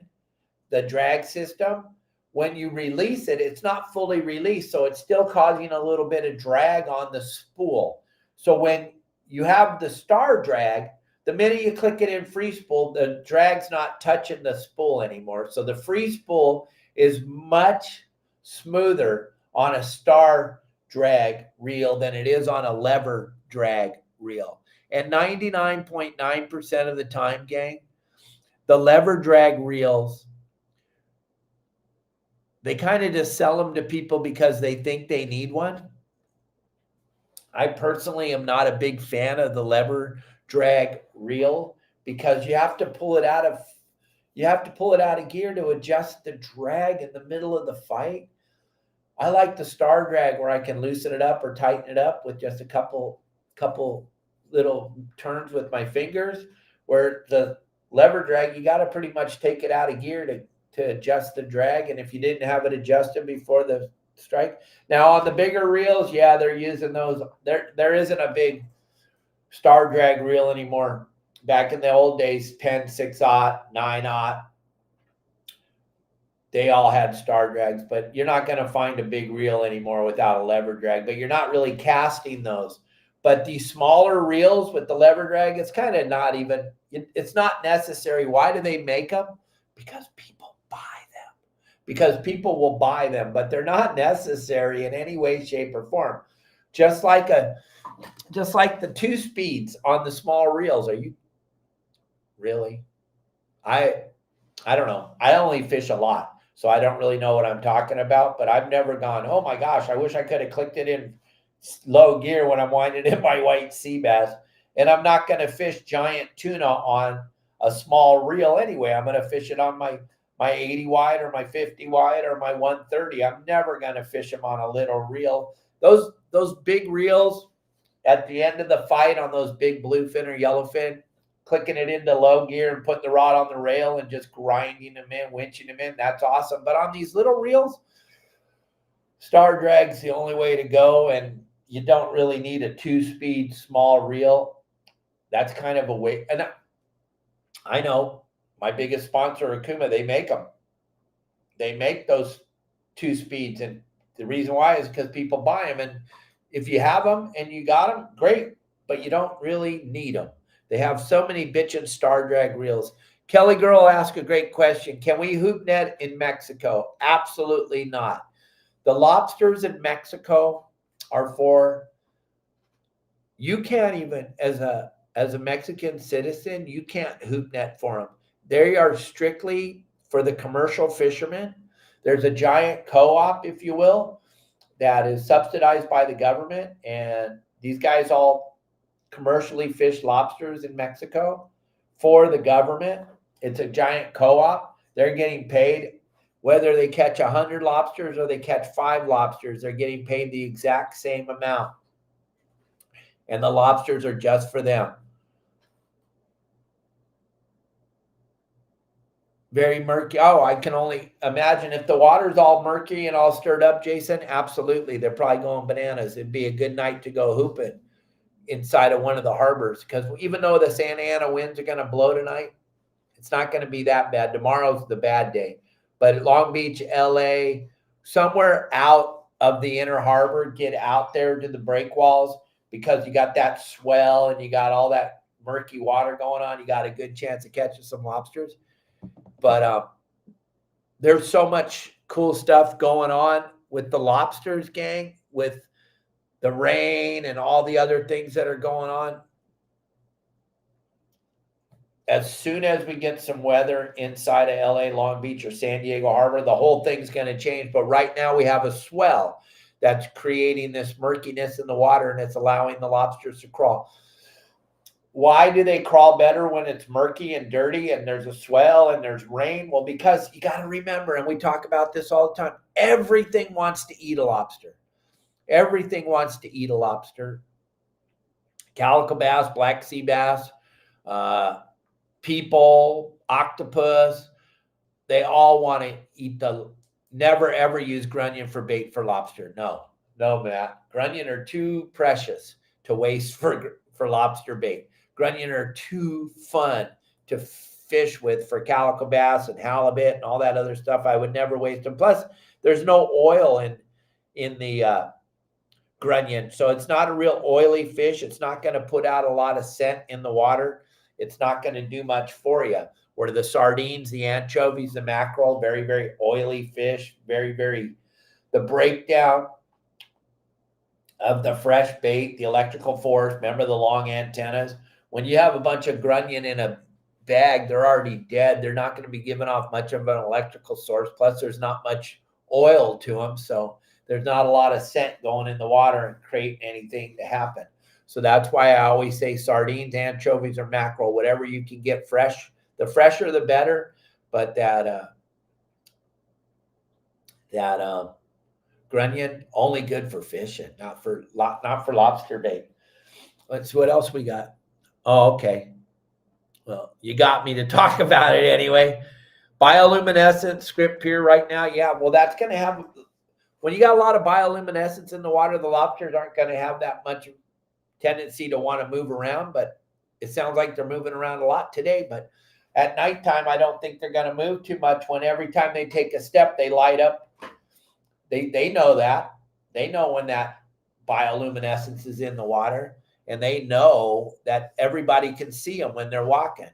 the drag system, when you release it, it's not fully released, so it's still causing a little bit of drag on the spool. So when you have the star drag, the minute you click it in free spool, the drag's not touching the spool anymore. So the free spool is much smoother on a star drag reel than it is on a lever drag reel. And 99.9% of the time, gang, the lever drag reels, they kind of just sell them to people because they think they need one. I personally am not a big fan of the lever drag reel because you have to pull it out of gear to adjust the drag in the middle of the fight. I like the star drag where I can loosen it up or tighten it up with just a couple little turns with my fingers, where the lever drag, you got to pretty much take it out of gear to adjust the drag. And if you didn't have it adjusted before the strike. Now on the bigger reels, yeah, they're using those. There isn't a big star drag reel anymore. Back in the old days, 10, 6/0, 9/0, they all had star drags, but you're not going to find a big reel anymore without a lever drag, but you're not really casting those. But these smaller reels with the lever drag, it's kind of not even, it's not necessary. Why do they make them? Because people buy them. Because people will buy them, but they're not necessary in any way, shape, or form. Just like the 2 speeds on the small reels. Are you really? I don't know. I only fish a lot, so I don't really know what I'm talking about, but I've never gone, oh my gosh, I wish I could have clicked it in low gear when I'm winding in my white sea bass. And I'm not going to fish giant tuna on a small reel anyway. I'm going to fish it on my 80 wide or my 50 wide or my 130. I'm never going to fish them on a little reel. Those big reels at the end of the fight on those big bluefin or yellowfin, clicking it into low gear and putting the rod on the rail and just grinding them in, winching them in, that's awesome. But on these little reels, star drag's the only way to go, and you don't really need a 2-speed small reel. That's kind of a way. And I know my biggest sponsor, Okuma, they make them. They make those 2 speeds, and the reason why is because people buy them. And if you have them and you got them, great, but you don't really need them. They have so many bitchin' star drag reels. Kelly Girl asked a great question. Can we hoop net in Mexico? Absolutely not. The lobsters in Mexico are for, you can't even, as a Mexican citizen, you can't hoop net for them. They are strictly for the commercial fishermen. There's a giant co-op, if you will, that is subsidized by the government, and these guys all commercially fish lobsters in Mexico for the government. It's a giant co-op. They're getting paid, whether they catch 100 lobsters or they catch 5 lobsters, they're getting paid the exact same amount. And the lobsters are just for them. Very murky. Oh, I can only imagine if the water's all murky and all stirred up, Jason, absolutely. They're probably going bananas. It'd be a good night to go hooping inside of one of the harbors, because even though the Santa Ana winds are going to blow tonight, it's not going to be that bad. Tomorrow's the bad day. But at Long Beach, LA, somewhere out of the inner harbor, get out there to the breakwalls, because you got that swell and you got all that murky water going on. You got a good chance of catching some lobsters. But there's so much cool stuff going on with the lobsters, gang, with the rain and all the other things that are going on. As soon as we get some weather inside of LA, Long Beach, or San Diego Harbor, the whole thing's going to change. But right now we have a swell. that's creating this murkiness in the water, and it's allowing the lobsters to crawl. Why do they crawl better when it's murky and dirty and there's a swell and there's rain? Well, because you got to remember, and we talk about this all the time, everything wants to eat a lobster. Everything wants to eat a lobster. Calico bass, black sea bass, people, octopus, they all want to eat the, never ever use grunion for bait for lobster. No, Matt. Grunion are too precious to waste for lobster bait. Grunion are too fun to fish with for calico bass and halibut and all that other stuff. I would never waste them. Plus, there's no oil in the grunion, so it's not a real oily fish. It's not going to put out a lot of scent in the water. It's not going to do much for you. Where the sardines, the anchovies, the mackerel, very, very oily fish, very, very, the breakdown of the fresh bait, the electrical force, remember the long antennas? When you have a bunch of grunion in a bag, they're already dead. They're not going to be giving off much of an electrical source. Plus, there's not much oil to them, so there's not a lot of scent going in the water and create anything to happen. So that's why I always say sardines, anchovies, or mackerel, whatever you can get fresh. The fresher, the better. But that grunion only good for fishing, not for lobster bait. Let's see what else we got. Oh, okay. Well, you got me to talk about it anyway. Bioluminescent script here right now. Yeah, well, that's going to have, when you got a lot of bioluminescence in the water, the lobsters aren't going to have that much tendency to want to move around, but it sounds like they're moving around a lot today. But at nighttime, I don't think they're going to move too much when every time they take a step, they light up. They know that. They know when that bioluminescence is in the water, and they know that everybody can see them when they're walking.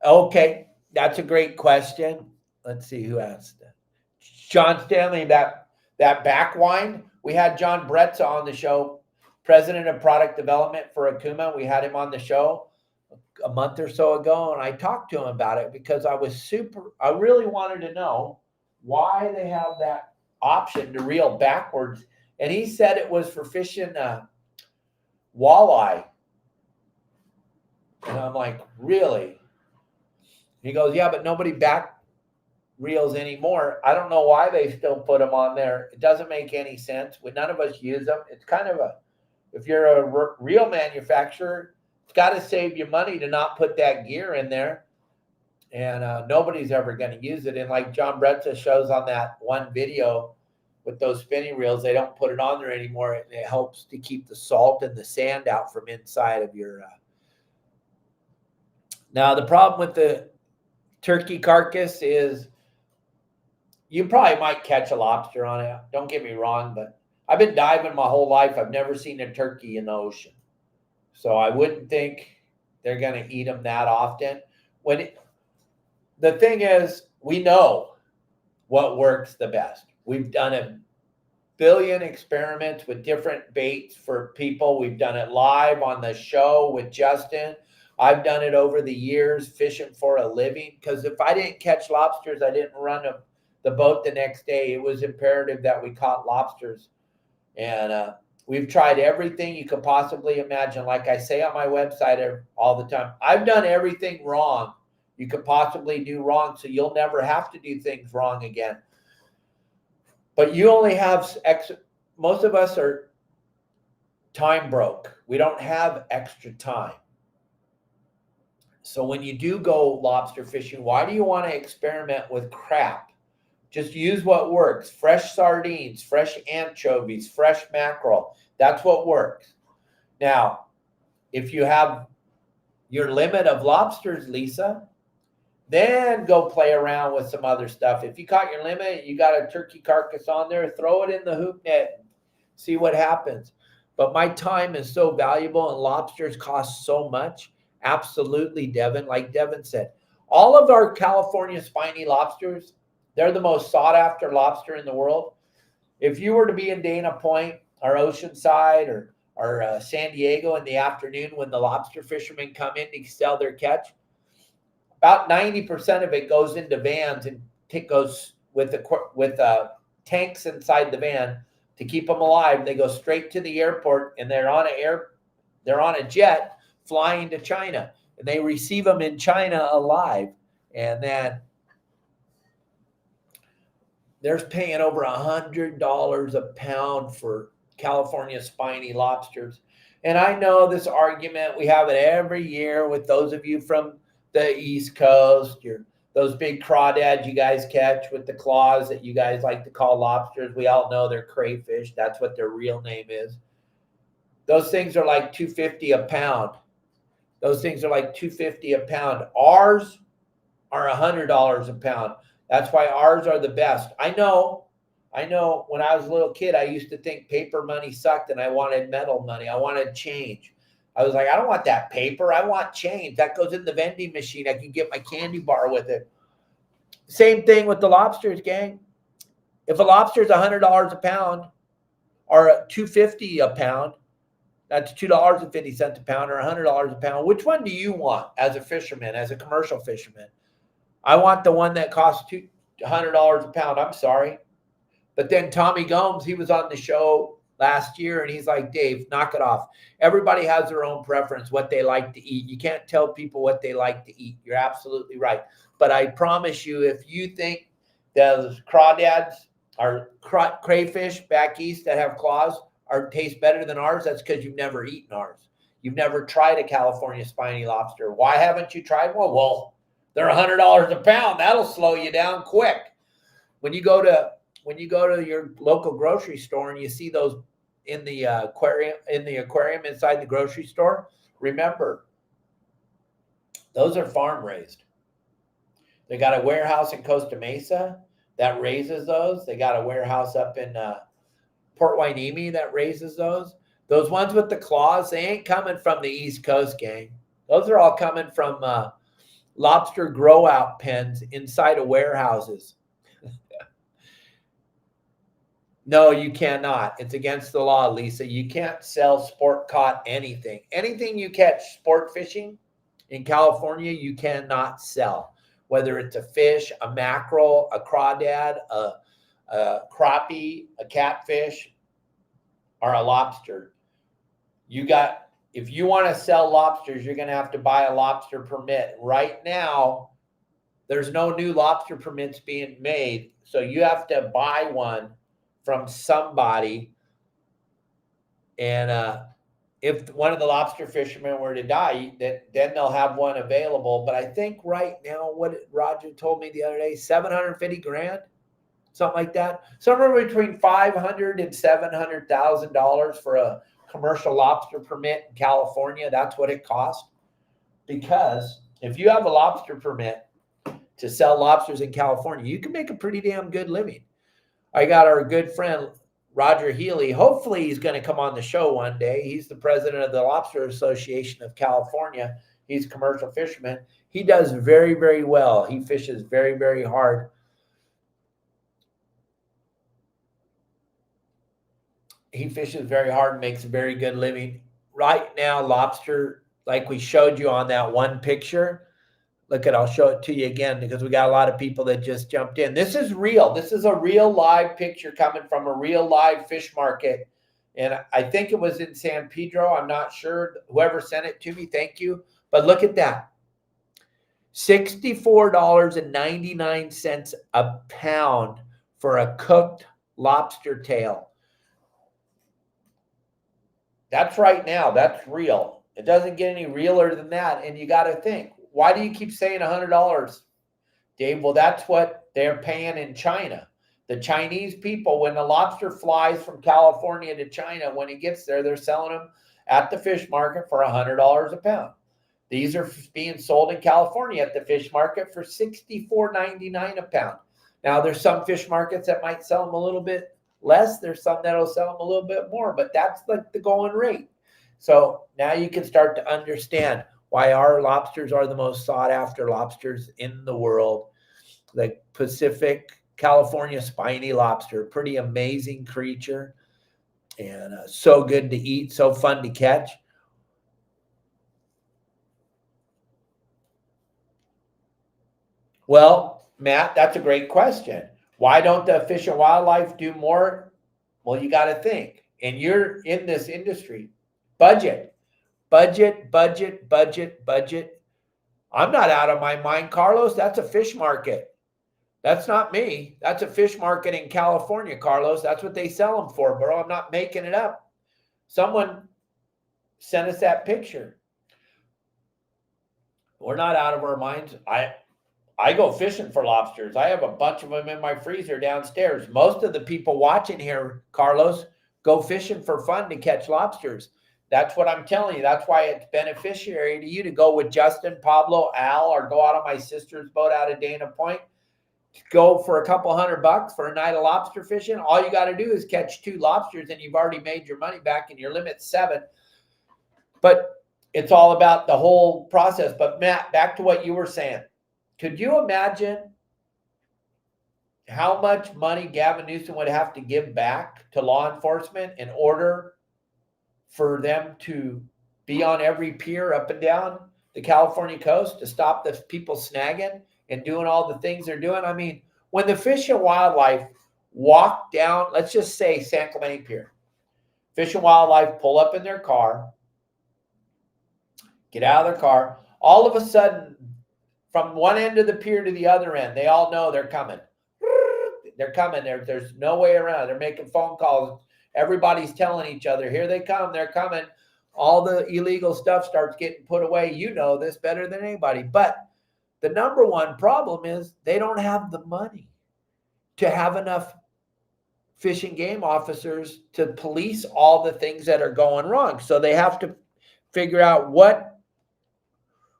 Okay, that's a great question. Let's see who asked that. John Stanley, that back wind. We had John Bretza on the show, president of product development for Okuma. We had him on the show a month or so ago, and I talked to him about it because I really wanted to know why they have that option to reel backwards. And he said it was for fishing walleye. And I'm like, really? He goes, yeah, but nobody back reels anymore. I don't know why they still put them on there. It doesn't make any sense. None of us use them. It's kind of if you're a reel manufacturer, it's got to save you money to not put that gear in there. And nobody's ever going to use it. And like John Bretza shows on that one video with those spinning reels, they don't put it on there anymore. It helps to keep the salt and the sand out from inside of your. Now, the problem with the turkey carcass is you probably might catch a lobster on it. Don't get me wrong, but I've been diving my whole life. I've never seen a turkey in the ocean. So I wouldn't think they're going to eat them that often. The thing is, we know what works the best. We've done a billion experiments with different baits for people. We've done it live on the show with Justin. I've done it over the years fishing for a living, because if I didn't catch lobsters, I didn't run the boat the next day. It was imperative that we caught lobsters. And we've tried everything you could possibly imagine. Like I say on my website all the time, I've done everything wrong you could possibly do wrong, so you'll never have to do things wrong again. But you only have most of us are time broke. We don't have extra time. So when you do go lobster fishing, why do you want to experiment with crap? Just use what works. Fresh sardines, fresh anchovies, fresh mackerel. That's what works. Now, if you have your limit of lobsters, Lisa, then go play around with some other stuff. If you caught your limit, you got a turkey carcass on there, throw it in the hoop net, see what happens. But my time is so valuable and lobsters cost so much. Absolutely, Devin. Like Devin said, all of our California spiny lobsters, they're the most sought after lobster in the world. If you were to be in Dana Point or Oceanside or San Diego in the afternoon when the lobster fishermen come in to sell their catch, about 90% of it goes into vans and it goes with tanks inside the van to keep them alive. They go straight to the airport, and they're on a jet flying to China, and they receive them in China alive. And then they're paying over $100 a pound for California spiny lobsters. And I know this argument, we have it every year with those of you from the East Coast, those big crawdads you guys catch with the claws that you guys like to call lobsters. We all know they're crayfish. That's what their real name is. Those things are like $2.50 a pound. Those things are like $2.50 a pound. Ours are $100 a pound. That's why ours are the best. I know when I was a little kid, I used to think paper money sucked and I wanted metal money. I wanted change. I was like, I don't want that paper. I want change. That goes in the vending machine. I can get my candy bar with it. Same thing with the lobsters, gang. If a lobster is $100 a pound or $2.50 a pound, that's $2.50 a pound or $100 a pound. Which one do you want as a fisherman, as a commercial fisherman? I want the one that costs $100 a pound. I'm sorry. But then Tommy Gomes, he was on the show last year, and he's like, Dave, knock it off. Everybody has their own preference, what they like to eat. You can't tell people what they like to eat. You're absolutely right. But I promise you, if you think those crawdads or crayfish back east that have claws taste better than ours, that's because you've never eaten ours. You've never tried a California spiny lobster. Why haven't you tried one? Well, they're $100 a pound. That'll slow you down quick. When you go to your local grocery store and you see those in the aquarium inside the grocery store, remember, those are farm raised. They got a warehouse in Costa Mesa that raises those. They got a warehouse up in Port Hueneme that raises those. Those ones with the claws, they ain't coming from the East Coast, gang. Those are all coming from lobster grow out pens inside of warehouses. No, you cannot. It's against the law, Lisa. You can't sell sport caught anything. Anything you catch sport fishing in California, you cannot sell. Whether it's a fish, a mackerel, a crawdad, a crappie, a catfish, or a lobster. If you want to sell lobsters, you're going to have to buy a lobster permit. Right now, there's no new lobster permits being made, so you have to buy one from somebody. And if one of the lobster fishermen were to die, then they'll have one available. But I think right now, what Roger told me the other day, $750,000, something like that. Somewhere between $500,000 and $700,000 for a commercial lobster permit in California. That's what it costs. Because if you have a lobster permit to sell lobsters in California, you can make a pretty damn good living. I got our good friend Roger Healy. Hopefully he's going to come on the show one day. He's the president of the Lobster Association of California. He's a commercial fisherman. He does very, very well. He fishes very, very hard. He fishes very hard and makes a very good living. Right now, lobster, like we showed you on that one picture, I'll show it to you again because we got a lot of people that just jumped in. This is real. This is a real live picture coming from a real live fish market. And I think it was in San Pedro. I'm not sure. Whoever sent it to me, thank you. But look at that. $64.99 a pound for a cooked lobster tail. That's right now. That's real. It doesn't get any realer than that. And you got to think, why do you keep saying $100, Dave? Well, that's what they're paying in China. The Chinese people, when the lobster flies from California to China, when it gets there, they're selling them at the fish market for $100 a pound. These are being sold in California at the fish market for $64.99 a pound. Now, there's some fish markets that might sell them a little bit less. There's some that'll sell them a little bit more, but that's like the going rate. So now you can start to understand why our lobsters are the most sought after lobsters in the world. The Pacific California spiny lobster, pretty amazing creature, and so good to eat, so fun to catch. Well, Matt, that's a great question. Why don't the Fish and Wildlife do more? Well, you got to think, and you're in this industry. Budget. I'm not out of my mind, Carlos. That's a fish market. That's not me. That's a fish market in California, Carlos. That's what they sell them for, bro. I'm not making it up. Someone sent us that picture. We're not out of our minds. I go fishing for lobsters. I have a bunch of them in my freezer downstairs. Most of the people watching here, Carlos, go fishing for fun to catch lobsters. That's what I'm telling you. That's why it's beneficiary to you to go with Justin, Pablo, Al, or go out on my sister's boat out of Dana Point. Go for a couple $100 for a night of lobster fishing. All you got to do is catch 2 lobsters and you've already made your money back and your limit's 7. But it's all about the whole process. But Matt, back to what you were saying. Could you imagine how much money Gavin Newsom would have to give back to law enforcement in order for them to be on every pier up and down the California coast to stop the people snagging and doing all the things they're doing? I mean, when the Fish and Wildlife walk down, let's just say San Clemente Pier, Fish and Wildlife pull up in their car, get out of their car, all of a sudden, from one end of the pier to the other end, they all know they're coming. They're coming. There's no way around. They're making phone calls. Everybody's telling each other, here they come. They're coming. All the illegal stuff starts getting put away. You know this better than anybody. But the number one problem is they don't have the money to have enough fish and game officers to police all the things that are going wrong. So they have to figure out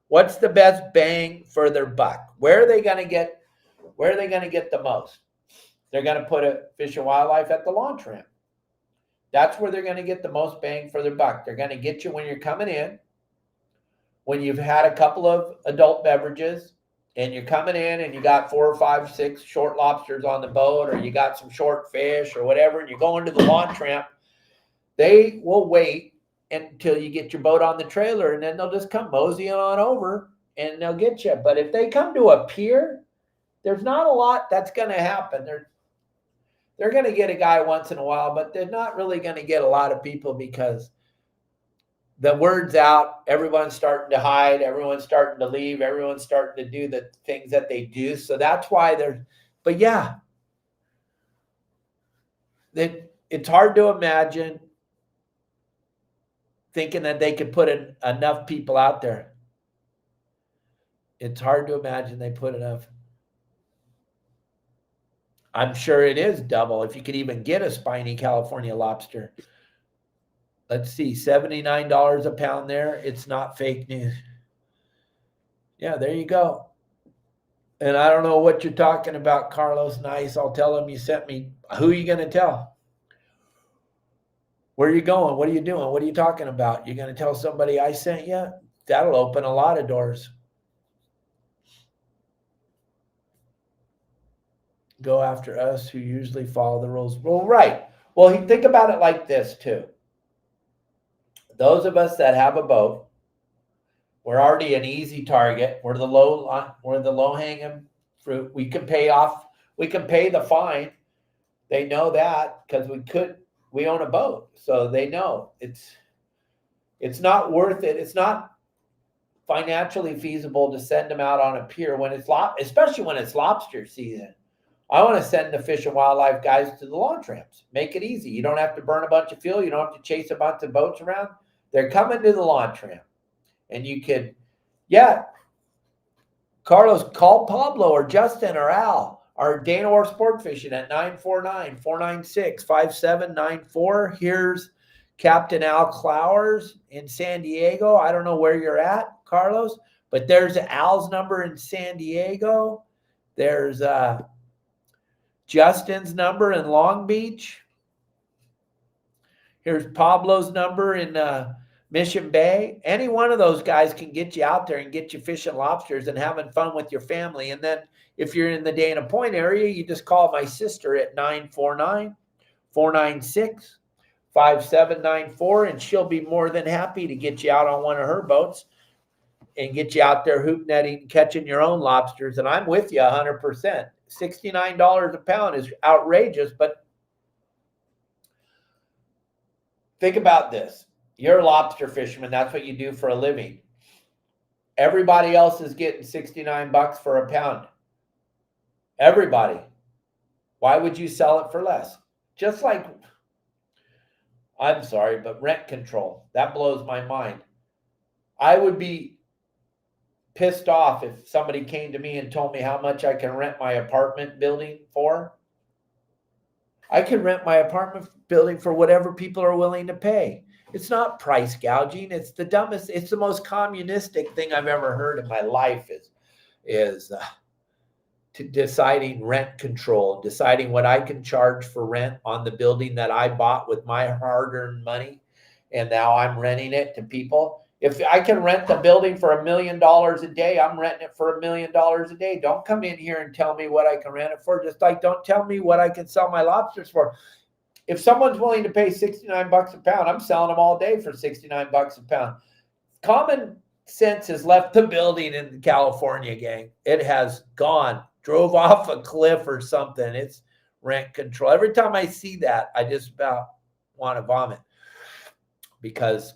what's the best bang for their buck. Where are they going to get the most? They're going to put a Fish and Wildlife at the launch ramp. That's where they're going to get the most bang for their buck. They're going to get you when you're coming in, when you've had a couple of adult beverages and you're coming in and you got 4 or 5, 6 short lobsters on the boat, or you got some short fish or whatever, and you're going to the launch ramp. They will wait until you get your boat on the trailer, and then they'll just come moseying on over and they'll get you. But if they come to a pier, there's not a lot that's going to happen. They're going to get a guy once in a while, but they're not really going to get a lot of people because the word's out. Everyone's starting to hide. Everyone's starting to leave. Everyone's starting to do the things that they do. So that's why but yeah, it's hard to imagine thinking that they could put enough people out there. It's hard to imagine they put enough. I'm sure it is double if you could even get a spiny California lobster. Let's see, $79 a pound there. It's not fake news. Yeah, there you go. And I don't know what you're talking about, Carlos. Nice. I'll tell him you sent me. Who are you going to tell? Where are you going? What are you doing? What are you talking about? You're going to tell somebody I sent you? That'll open a lot of doors. Go after us who usually follow the rules. Well, right. Well, think about it like this too. Those of us that have a boat, we're already an easy target. We're the low hanging fruit. We can pay the fine. They know that because we own a boat. So they know it's not worth it. It's not financially feasible to send them out on a pier when especially when it's lobster season. I want to send the Fish and Wildlife guys to the launch ramps. Make it easy. You don't have to burn a bunch of fuel. You don't have to chase a bunch of boats around. They're coming to the launch ramp. And you could, Carlos, call Pablo or Justin or Al or Dana or Sportfishing at 949-496-5794. Here's Captain Al Clowers in San Diego. I don't know where you're at, Carlos, but there's Al's number in San Diego. There's Justin's number in Long Beach. Here's Pablo's number in Mission Bay. Any one of those guys can get you out there and get you fishing lobsters and having fun with your family. And then if you're in the Dana Point area, you just call my sister at 949-496-5794, and she'll be more than happy to get you out on one of her boats and get you out there hoop netting, catching your own lobsters. And I'm with you 100%. $69 a pound is outrageous, but think about this. You're a lobster fisherman. That's what you do for a living. Everybody else is getting 69 bucks for a pound. Everybody. Why would you sell it for less? Just like, I'm sorry, but rent control. That blows my mind. I would be pissed off if somebody came to me and told me how much I can rent my apartment building for. I can rent my apartment building for whatever people are willing to pay. It's not price gouging. It's the dumbest, it's the most communistic thing I've ever heard in my life is to deciding rent control, deciding what I can charge for rent on the building that I bought with my hard-earned money, and now I'm renting it to people. If I can rent the building for $1 million a day, I'm renting it for $1 million a day. Don't come in here and tell me what I can rent it for. Just like don't tell me what I can sell my lobsters for. If someone's willing to pay 69 bucks a pound, I'm selling them all day for 69 bucks a pound. Common sense has left the building in California, gang. It has gone. Drove off a cliff or something. It's rent control. Every time I see that, I just about want to vomit, because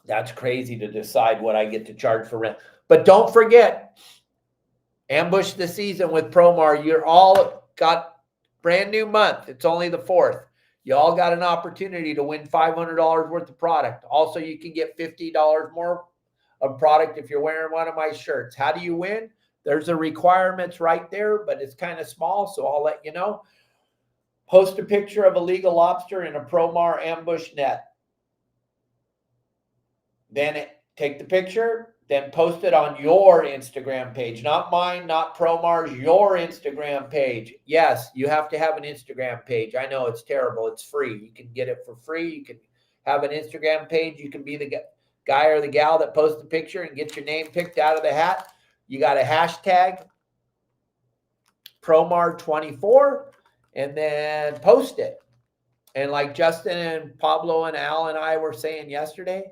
that's crazy to decide what I get to charge for rent. But don't forget, ambush the season with Promar. You're all got brand new month. It's only the 4th. You all got an opportunity to win $500 worth of product. Also, you can get $50 more of product if you're wearing one of my shirts. How do you win? There's the requirements right there, but it's kind of small, so I'll let you know. Post a picture of a legal lobster in a Promar ambush net. Then take the picture, then post it on your Instagram page. Not mine, not Promar's, your Instagram page. Yes, you have to have an Instagram page. I know it's terrible. It's free. You can get it for free. You can have an Instagram page. You can be the guy or the gal that posts the picture and get your name picked out of the hat. You got a hashtag, Promar24, and then post it. And like Justin and Pablo and Al and I were saying yesterday,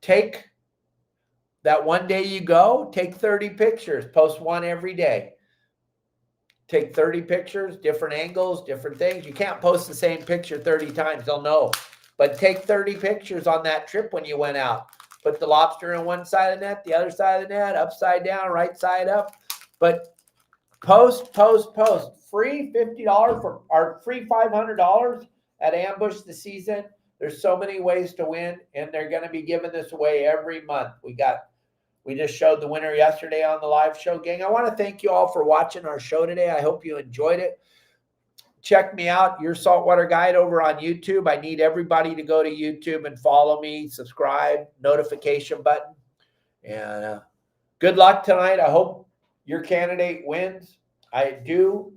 take that one day you go, take 30 pictures, post one every day. Take 30 pictures, different angles, different things. You can't post the same picture 30 times, they'll know. But take 30 pictures on that trip when you went out. Put the lobster on one side of the net, the other side of the net, upside down, right side up. But post. Free $50 or free $500 at Ambush the Season. There's so many ways to win, and they're going to be giving this away every month. We just showed the winner yesterday on the live show, gang. I want to thank you all for watching our show today. I hope you enjoyed it. Check me out, Your Saltwater Guide, over on YouTube. I need everybody to go to YouTube and follow me, subscribe, notification button. And good luck tonight. I hope your candidate wins. I do.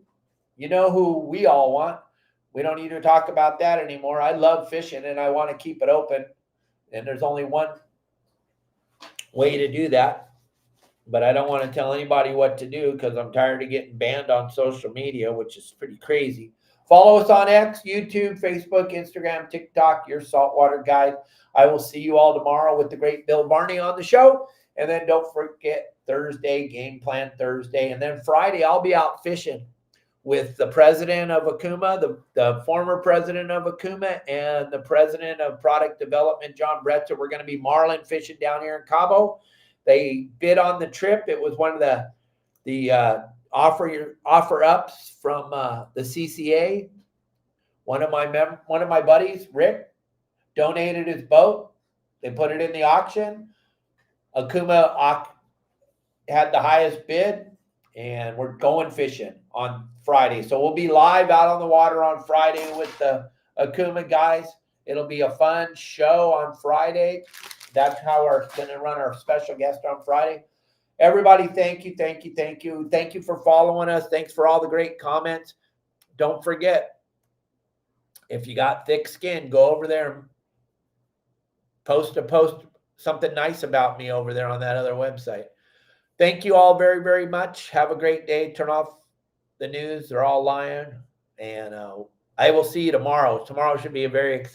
You know who we all want. We don't need to talk about that anymore. I love fishing, and I want to keep it open. And there's only one way to do that. But I don't want to tell anybody what to do because I'm tired of getting banned on social media, which is pretty crazy. Follow us on X, YouTube, Facebook, Instagram, TikTok, Your Saltwater Guide. I will see you all tomorrow with the great Bill Barney on the show. And then don't forget Thursday, Game Plan Thursday. And then Friday, I'll be out fishing with the president of Okuma, the former president of Okuma, and the president of product development, John Bretzer. We're going to be marlin fishing down here in Cabo. They bid on the trip. It was one of the offer ups from the CCA. One of my buddies, Rick, donated his boat. They put it in the auction. Okuma had the highest bid, and we're going fishing on Friday. So we'll be live out on the water on Friday with the Okuma guys. It'll be a fun show on Friday. That's how we're going to run our special guest on Friday. Everybody, thank you. Thank you for following us. Thanks for all the great comments. Don't forget, if you got thick skin, go over there and post something nice about me over there on that other website. Thank you all very, very much. Have a great day. Turn off the news. They're all lying. And I will see you tomorrow. Tomorrow should be a very exciting